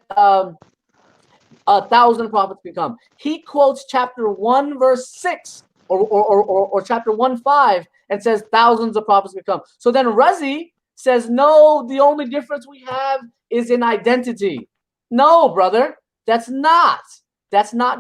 1,000 prophets can come. He quotes chapter 1, verse 6, or chapter 1:5, and says thousands of prophets can come. So then Razi says, no, the only difference we have is in identity. No, brother, that's not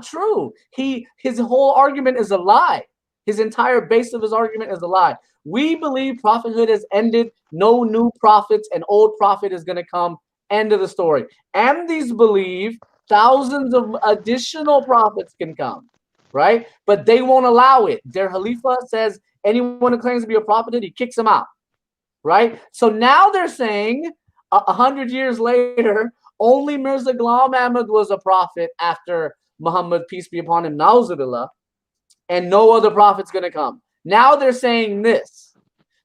true. His whole argument is a lie. His entire base of his argument is a lie. We believe prophethood has ended. No new prophets, an old prophet is going to come. End of the story. Ahmadis believe thousands of additional prophets can come, right? But they won't allow it. Their Khalifa says anyone who claims to be a prophet, he kicks them out, right? So now they're saying 100 years later, only Mirza Ghulam Ahmad was a prophet after Muhammad, peace be upon him, Nauzubillah, and no other prophet's going to come. Now they're saying this.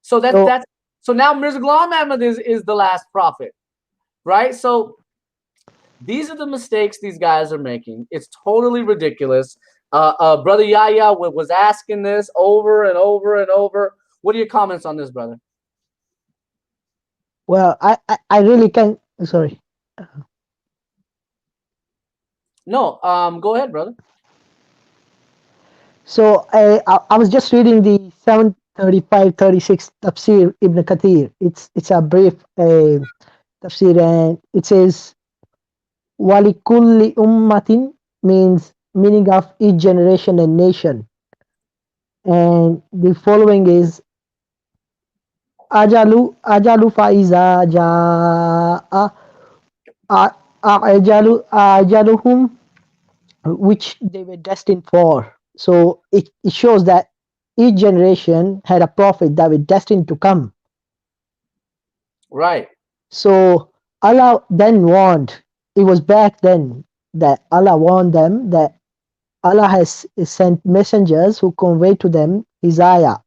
So now Mirza Ghulam Ahmad is the last prophet, right? So these are the mistakes these guys are making. It's totally ridiculous. Brother Yahya was asking this over and over and over. What are your comments on this, brother? Well, I really can't. Sorry. No, go ahead, brother. So I was just reading the 735-36 tafsir Ibn Kathir. It's a brief tafsir, and it says walikulli ummatin meaning of each generation and nation. And the following is ajalu faiza jaa ajaluhum, which they were destined for. So it shows that each generation had a prophet that was destined to come. Right. So Allah then warned, it was back then that Allah warned them that Allah has sent messengers who convey to them His ayah.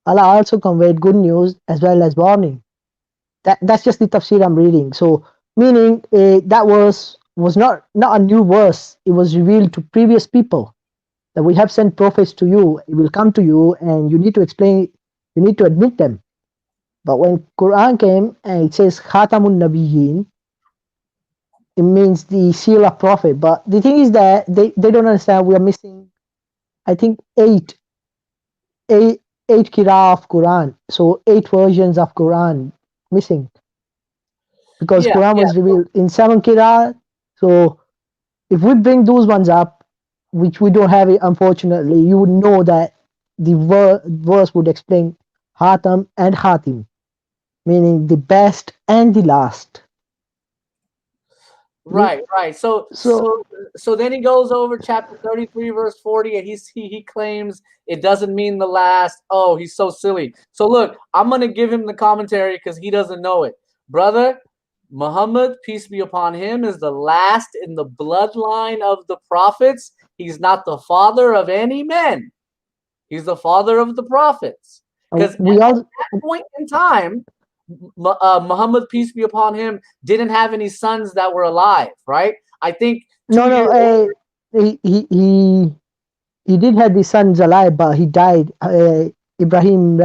Allah also conveyed good news as well as warning. That's just the tafsir I'm reading. So meaning that was not a new verse. It was revealed to previous people that we have sent prophets to you. It will come to you, and you need to explain. You need to admit them. But when Quran came and it says Khatamun Nabiyyin, it means the seal of prophet. But the thing is that they don't understand. We are missing, I think, eight qira of Quran. So 8 versions of Quran missing, because Quran was revealed in 7 qira. So if we bring those ones up, which we don't have it, unfortunately, you would know that the verse would explain Khatam and Khatim, meaning the best and the last. Right. So then he goes over chapter 33, verse 40, and he claims it doesn't mean the last. Oh, he's so silly. So look, I'm gonna give him the commentary because he doesn't know it, brother. Muhammad, peace be upon him, is the last in the bloodline of the prophets. He's not the father of any men. He's the father of the prophets. Because at that point in time, Muhammad, peace be upon him, didn't have any sons that were alive, right? I think he did have the sons alive, but he died. Ibrahim,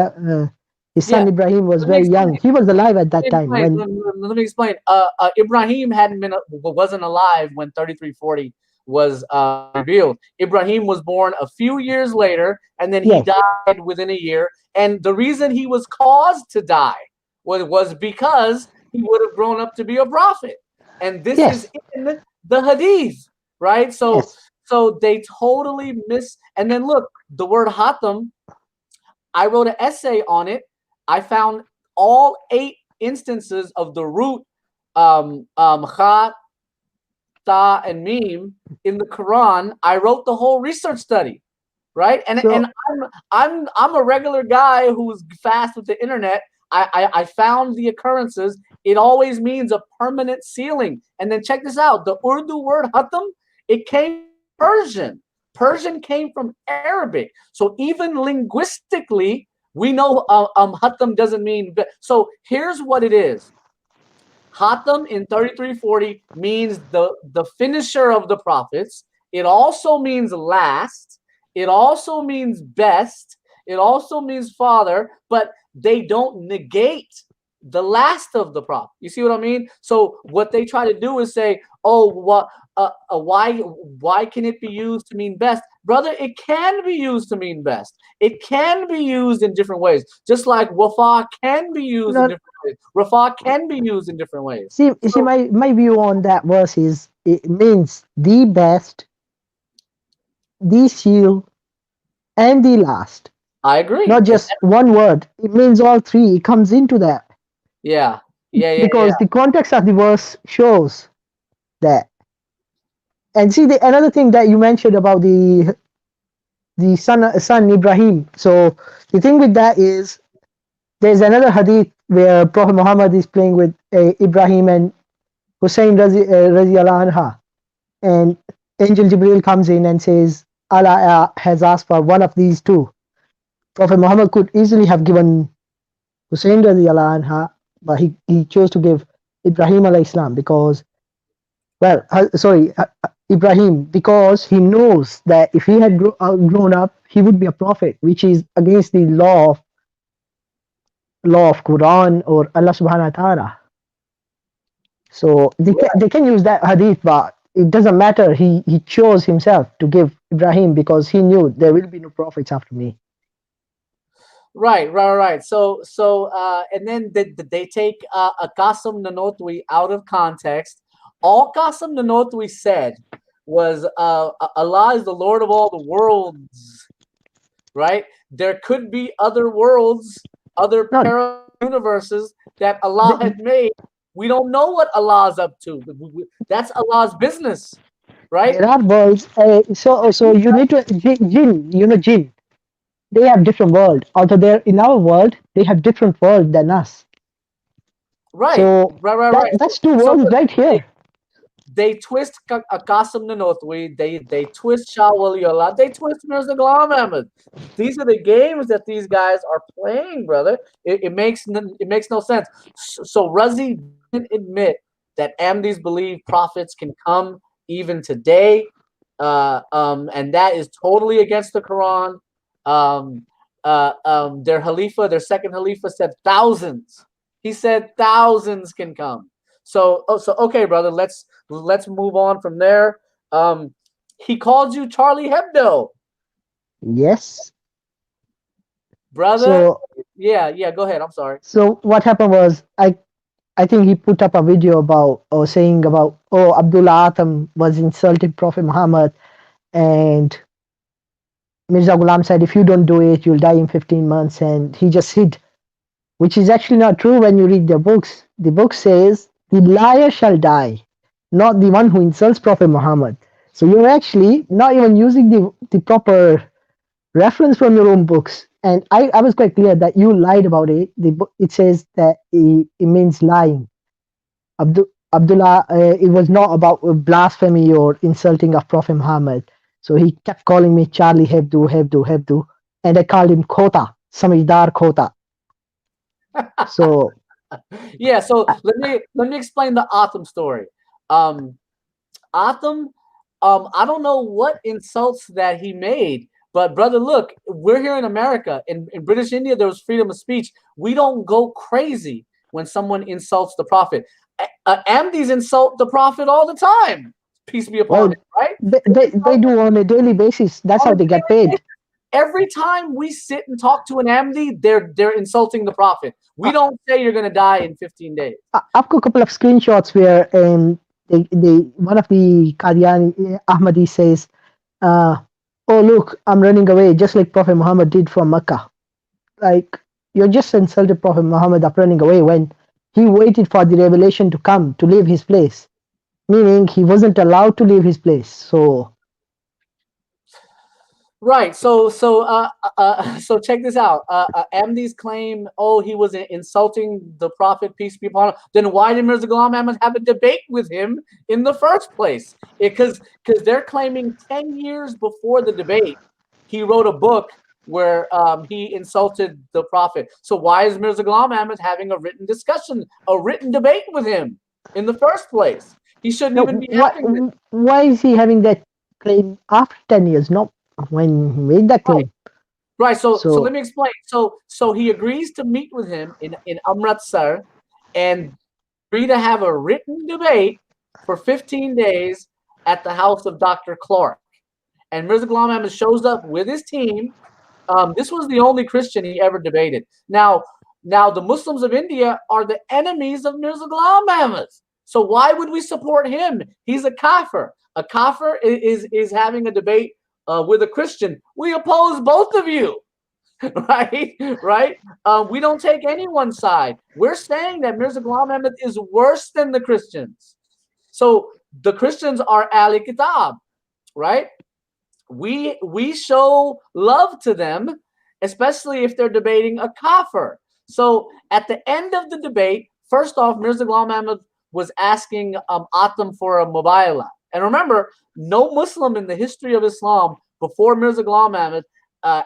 his son Ibrahim was very young. He was alive at that time. Let me explain. Ibrahim wasn't alive when 3340 was revealed. Ibrahim was born a few years later, and then he died within a year. And the reason he was caused to die was because he would have grown up to be a prophet. And this is in the hadith, right? So they totally miss. And then look, the word Khatam, I wrote an essay on it. I found all 8 instances of the root Kha, Ta, and Mim in the Quran. I wrote the whole research study, right? And I'm a regular guy who's fast with the internet. I found the occurrences. It always means a permanent sealing. And then check this out. The Urdu word Khatam, it came from Persian. Persian came from Arabic. So even linguistically, we know Khatam doesn't mean. So here's what it is. Khatam in 3340 means the finisher of the prophets. It also means last. It also means best. It also means father. But they don't negate the last of the prophet. You see what I mean? So what they try to do is say, oh, what, why can it be used to mean best? Brother, it can be used to mean best. It can be used in different ways. Just like wafa can be used in No, different ways. Rafa can be used in different ways. see, So my view on that verse is it means the best, the shield, and the last. I agree. Not just one word. It means all three. It comes into that Yeah. Yeah. because the context of the verse shows that. And see, another thing that you mentioned about the son Ibrahim. So the thing with that is there's another hadith where Prophet Muhammad is playing with Ibrahim and Hussein radiallahu anha, and Angel Jibril comes in and says Allah has asked for one of these two. Prophet Muhammad could easily have given Hussein radiallahu anha, but he chose to give Ibrahim alayhi salam because, well, Ibrahim, because he knows that if he had grown up, he would be a prophet, which is against the law of Quran or Allah subhanahu wa ta'ala. So they can use that hadith, but it doesn't matter. He chose himself to give Ibrahim because he knew there will be no prophets after me. Right. So and then they take a Qasem Nanotwi out of context. All Qasem Nanotwi said was Allah is the Lord of all the worlds. Right? There could be other worlds, other parallel universes that Allah had made. We don't know what Allah's up to. That's Allah's business, right? There are worlds. So you need to jinn. You know jinn. They have different world. Although they're in our world, they have different world than us. Right. So right. That's two worlds right here. They twist Qasem Nanotwi, they twist Shah Waliullah, they twist Mirza Ghulam Ahmad. These are the games that these guys are playing, brother. It makes no sense. So Razi didn't admit that Ahmadis believe prophets can come even today, and that is totally against the Quran. Their Khalifa, their second Khalifa, said thousands. He said thousands can come. So okay, brother. Let's move on from there. He called you Charlie Hebdo. Yes, brother. So yeah. Go ahead. I'm sorry. So what happened was I think he put up a video about or saying about Abdullah was insulting Prophet Muhammad, and Mirza Ghulam said if you don't do it you'll die in 15 months, and he just hid, which is actually not true when you read their books. The book says the liar shall die, not the one who insults Prophet Muhammad. So you're actually not even using the proper reference from your own books. And I was quite clear that you lied about it. The book, it says that it means lying. Abdullah, it was not about blasphemy or insulting of Prophet Muhammad. So he kept calling me Charlie Hebdo, and I called him Khota, Samidar Khota. So yeah, so let me explain the Atham story. Atham, I don't know what insults that he made, but brother, look, we're here in America. In British India, there was freedom of speech. We don't go crazy when someone insults the Prophet. Ahmadis insult the Prophet all the time. Peace be upon him, right? They do on a daily basis. That's how they get paid. Every time we sit and talk to an Ahmadi, they're insulting the Prophet. We don't say you're going to die in 15 days. I've got a couple of screenshots where one of the Qadiani Ahmadi says, "Oh look, I'm running away," just like Prophet Muhammad did from Mecca. Like, you're just insulted Prophet Muhammad of running away when he waited for the revelation to come to leave his place, meaning he wasn't allowed to leave his place. So. Right. So check this out. Ahmadis claim, he was insulting the Prophet, peace be upon him. Then why did Mirza Ghulam Ahmad have a debate with him in the first place? Because they're claiming 10 years before the debate, he wrote a book where he insulted the Prophet. So why is Mirza Ghulam Ahmad having a written discussion, a written debate with him in the first place? He shouldn't even be having this. Why is he having that claim after 10 years, not when he made that claim? Right. So So let me explain. So he agrees to meet with him in Amritsar, and agree to have a written debate for 15 days at the house of Dr. Clark. And Mirza Ghulam Ahmad shows up with his team. This was the only Christian he ever debated. Now the Muslims of India are the enemies of Mirza Ghulam Ahmad. So why would we support him? He's a kafir. A kafir is having a debate with a Christian. We oppose both of you. Right, right. We don't take anyone's side. We're saying that Mirza Ghulam Ahmad is worse than the Christians. So the Christians are Ali Kitab, right? We show love to them, especially if they're debating a kafir. So at the end of the debate, first off, Mirza Ghulam Ahmad was asking Atam for a mubayla. And remember, no Muslim in the history of Islam before Mirza Ghulam Ahmad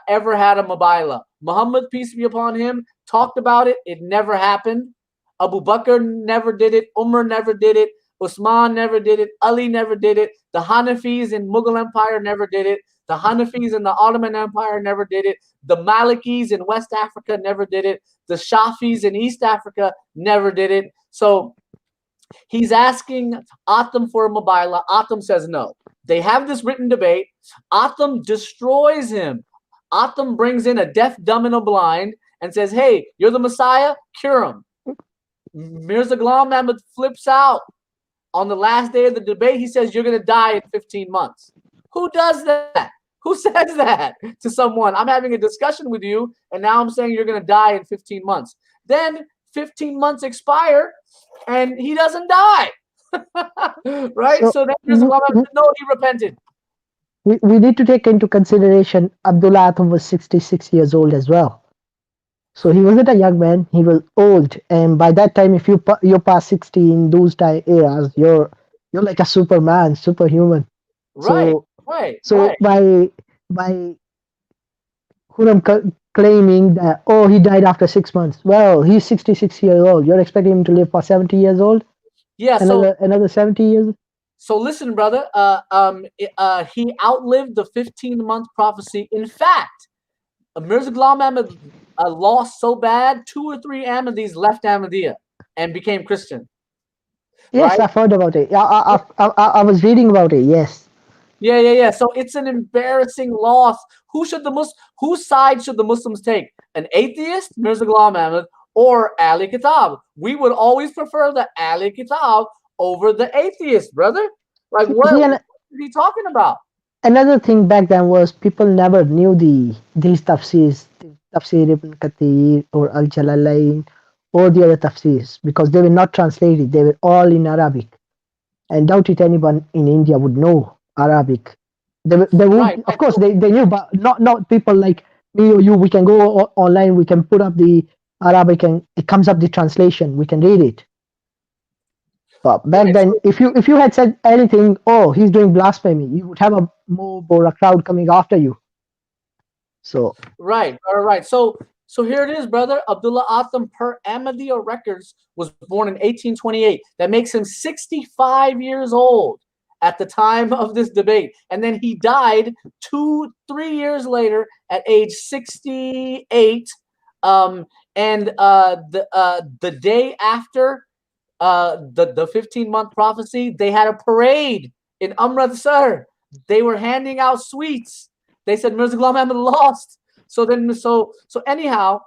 ever had a mubayla. Muhammad, peace be upon him, talked about it. It never happened. Abu Bakr never did it. Umar never did it. Usman never did it. Ali never did it. The Hanafis in Mughal Empire never did it. The Hanafis in the Ottoman Empire never did it. The Malikis in West Africa never did it. The Shafis in East Africa never did it. So he's asking Atam for a mubayla. Atam says no. They have this written debate. Atam destroys him. Atam brings in a deaf, dumb, and a blind and says, hey, you're the Messiah, cure him. Mirza Ghulam Ahmad flips out. On the last day of the debate, he says, you're going to die in 15 months. Who does that? Who says that to someone? I'm having a discussion with you, and now I'm saying you're going to die in 15 months. Then 15 months expire, and he doesn't die. Right? So then Mirza Ghulam Ahmad said, no, he repented. we need to take into consideration Abdullah Atom was 66 years old as well. So he wasn't a young man, he was old. And by that time, if you're past 60 in those time eras, you're like a superman, superhuman. Right, So by Ghulam claiming that, oh, he died after 6 months. Well, he's 66 years old. You're expecting him to live for 70 years old? Yeah, another 70 years? So listen, brother, he outlived the 15-month prophecy. In fact, Mirza Ghulam Ahmad lost so bad, 2 or 3 Ahmadis left Ahmadiyya and became Christian. Yes, right? I've heard about it. I was reading about it, yes. Yeah. So it's an embarrassing loss. Whose side should the Muslims take? An atheist, Mirza Ghulam Ahmad, or Ali Kitab? We would always prefer the Ali Kitab over the atheist, brother. Like, what is he talking about? Another thing back then was people never knew these tafsirs, Tafsir ibn Kathir or Al Jalalain or the other tafsirs, because they were not translated. They were all in Arabic. And doubt it anyone in India would know Arabic. They would, Right. of course, they knew, but not people like me or you. We can go online, we can put up the Arabic and it comes up the translation. We can read it. But back then, if you had said anything, oh, he's doing blasphemy, you would have a mob or a crowd coming after you. So right, all right. So here it is, brother. Abdullah Atham per Ahmadiyya records was born in 1828. That makes him 65 years old at the time of this debate, and then he died 2-3 years later at age 68. And the day after the 15-month prophecy, they had a parade in Amritsar. They were handing out sweets. They said Mirza Ghulam Ahmad lost. So anyhow,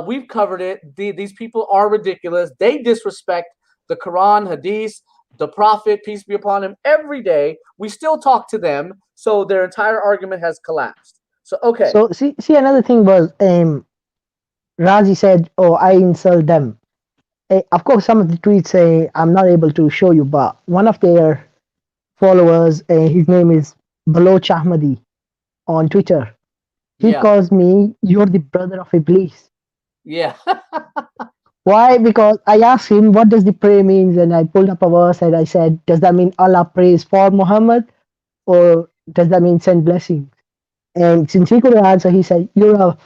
we've covered it. These people are ridiculous. They disrespect the Quran, Hadith, the Prophet, peace be upon him, every day. We still talk to them. So their entire argument has collapsed. So okay. So see another thing was Razi said, "Oh, I insult them." Of course, some of the tweets say I'm not able to show you, but one of their followers, his name is Baloch Ahmadi on Twitter. He calls me, "You're the brother of Iblis." Yeah. Why? Because I asked him, "What does the prayer means?" And I pulled up a verse and I said, "Does that mean Allah prays for Muhammad, or does that mean send blessings?" And since he couldn't answer, he said, "You're a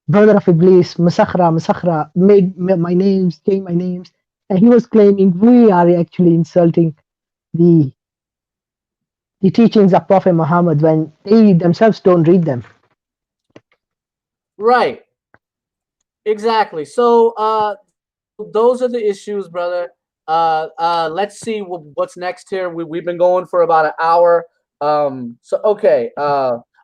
brother of Iblis, Masakhra, made my names, changed my names." And he was claiming we are actually insulting the teachings of Prophet Muhammad when they themselves don't read them. Right. Exactly. So those are the issues, brother. Let's see what's next here. We've been going for about an hour. So okay.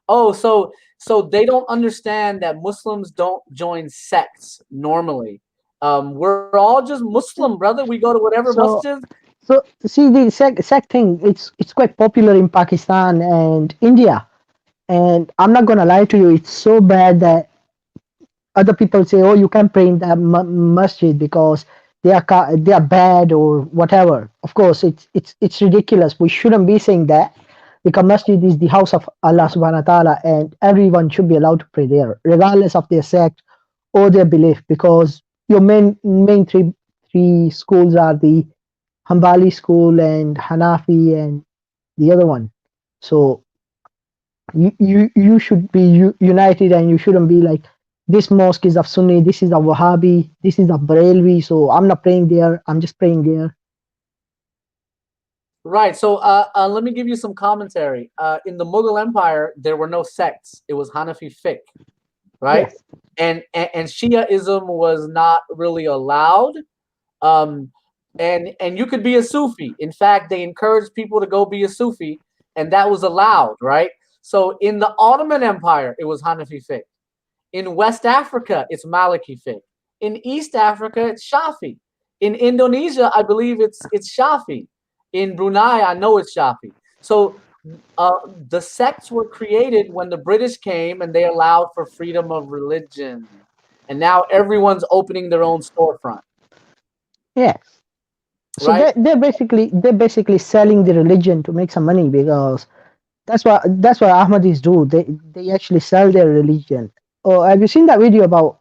Oh, so they don't understand that Muslims don't join sects normally. We're all just Muslim, brother. We go to whatever So, masjid. so see the sect thing. It's quite popular in Pakistan and India. And I'm not gonna lie to you, it's so bad that other people say, "Oh, you can't pray in that masjid because they are bad or whatever." Of course, it's ridiculous. We shouldn't be saying that because masjid is the house of Allah Subhanahu wa Taala, and everyone should be allowed to pray there, regardless of their sect or their belief. Because your main three schools are the Hanbali school and Hanafi and the other one. So you should be united, and you shouldn't be like, this mosque is of Sunni, this is of Wahhabi, this is of Barelvi, so I'm not praying there, I'm just praying there. Right. So let me give you some commentary. In the Mughal Empire, there were no sects. It was Hanafi fiqh, right? Yes. And Shiaism was not really allowed. Um, and you could be a Sufi. In fact, they encouraged people to go be a Sufi, and that was allowed, right? So in the Ottoman Empire, it was Hanafi fiqh. In West Africa, it's Maliki fiqh. In East Africa, it's Shafi. In Indonesia, I believe it's Shafi. In Brunei, I know it's Shafi. So the sects were created when the British came and they allowed for freedom of religion. And now everyone's opening their own storefront. Yes. So Right? they're basically selling the religion to make some money, because that's what Ahmadis do. They actually sell their religion. Oh, have you seen that video about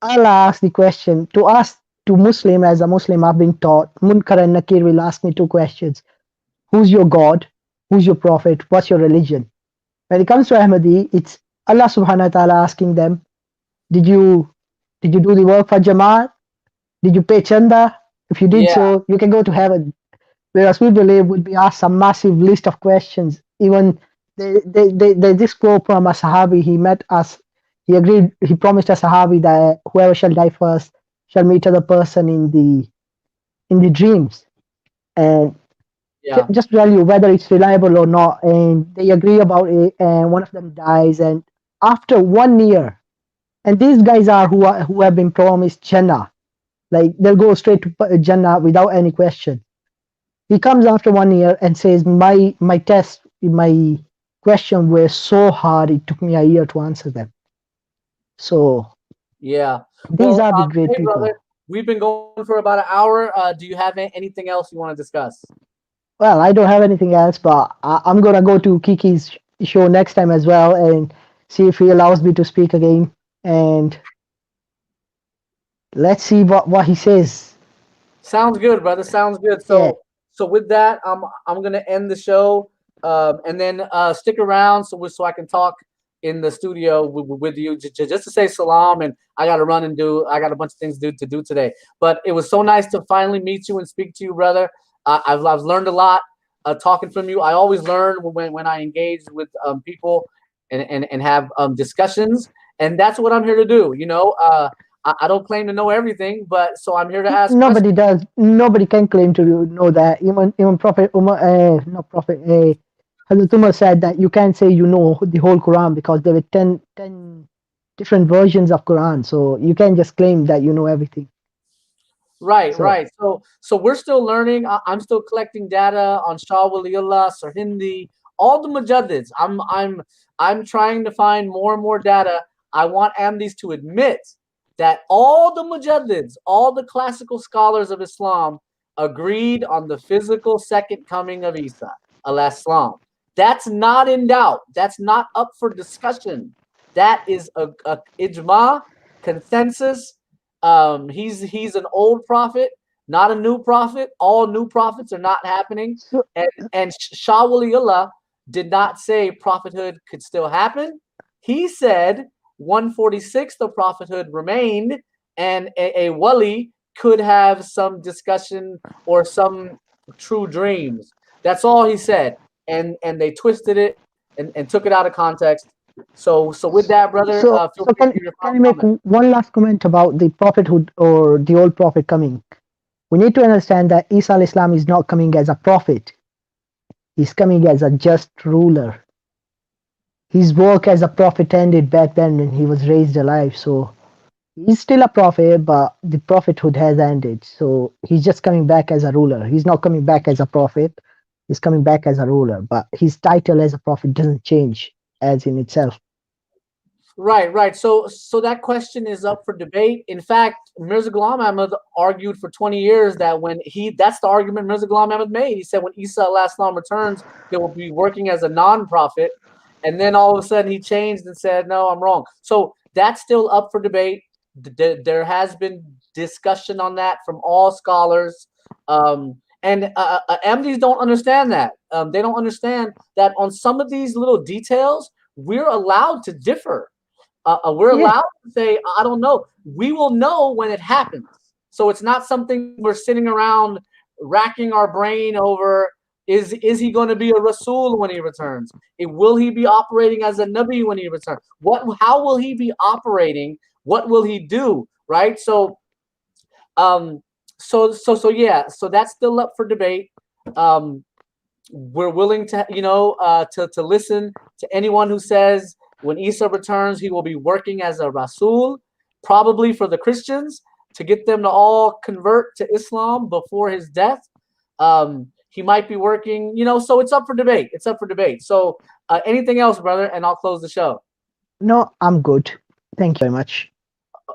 Allah asked the question to ask to Muslim? As a Muslim, I've been taught Munkar and Nakir will ask me two questions: who's your God? Who's your prophet? What's your religion? When it comes to Ahmadi, it's Allah Subhanahu wa Taala asking them, did you did you do the work for Jamaat? Did you pay chanda? If you did Yeah. so, you can go to heaven. Whereas we believe would be asked a massive list of questions. Even they this quote from a Sahabi, he met us, he promised a Sahabi that whoever shall die first shall meet other person in the dreams. And Yeah. just tell you whether it's reliable or not. And they agree about it, and one of them dies. And after 1 year, and these guys are who have been promised Jannah, like they'll go straight to Jannah without any question. He comes after 1 year and says, my question were so hard, it took me a year to answer them. So Yeah. these Well, are the great hey, brother, people. we've been going for about an hour. Do you have anything else you want to discuss? Well, I don't have anything else, but I'm gonna go to Kiki's show next time as well and see if he allows me to speak again. And let's see what he says. Sounds good, brother. Sounds good. Yeah, So with that, I'm gonna end the show, and then stick around so I can talk in the studio with you just to say salam. And I got to run and I got a bunch of things to do today. But it was so nice to finally meet you and speak to you, brother. I've learned a lot talking from you. I always learn when I engage with people and have discussions, and that's what I'm here to do. I don't claim to know everything, but so I'm here to ask questions. nobody does. Nobody can claim to know that. Even Prophet Umar, not Prophet, Hazrat Umar said that you can't say you know the whole Quran because there were 10 different versions of Quran. So you can't just claim that you know everything. Right, So right. So we're still learning. I'm still collecting data on Shah Waliullah, Sir Hindi, all the mujaddids. I'm trying to find more and more data. I want Amdis to admit that all the mujaddids, all the classical scholars of Islam agreed on the physical second coming of Isa, alayhi salam. That's not in doubt. That's not up for discussion. That is a ijma, consensus. He's an old prophet, not a new prophet. All new prophets are not happening. so And Shah Waliullah did not say prophethood could still happen. He said 146 the prophethood remained, and a wali could have some discussion or some true dreams. That's all he said. And they twisted it and took it out of context. So with that, brother, So, feel so free to can give your can final you make comment. one last comment about the prophethood or the old prophet coming? We need to understand that Isa al Islam is not coming as a prophet. He's coming as a just ruler. His work as a prophet ended back then when he was raised alive. So he's still a prophet, but the prophethood has ended. So he's just coming back as a ruler. He's not coming back as a prophet. He's coming back as a ruler. But his title as a prophet doesn't change as in itself. Right, right. So that question is up for debate. In fact, Mirza Ghulam Ahmad argued for 20 years that that's the argument Mirza Ghulam Ahmad made. He said when Isa al Islam returns, he will be working as a non-prophet. And then all of a sudden he changed and said, no, I'm wrong. So that's still up for debate. There has been discussion on that from all scholars. And Ahmadis don't understand that. They don't understand that on some of these little details, we're allowed to differ. We're Yeah, allowed to say, I don't know. We will know when it happens. So it's not something we're sitting around racking our brain over. Is he going to be a Rasul when he returns? Will he be operating as a Nabi when he returns? How will he be operating? What will he do? Right? Um, so yeah. So that's still up for debate. Um, we're willing to to listen to anyone who says when Isa returns he will be working as a Rasul, probably for the Christians, to get them to all convert to Islam before his death. He might be working, so it's up for debate. It's up for debate. So anything else, brother, and I'll close the show. no, I'm good. Thank you very much.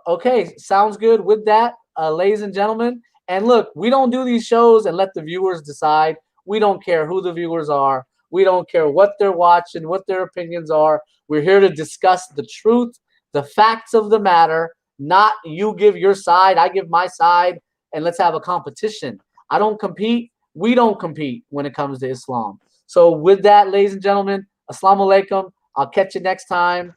Okay, sounds good. With that, ladies and gentlemen, and look, we don't do these shows and let the viewers decide. We don't care who the viewers are. We don't care what they're watching, what their opinions are. We're here to discuss the truth, the facts of the matter, not you give your side, I give my side, and let's have a competition. I don't compete. We don't compete when it comes to Islam. So with that, ladies and gentlemen, assalamu alaikum. I'll catch you next time.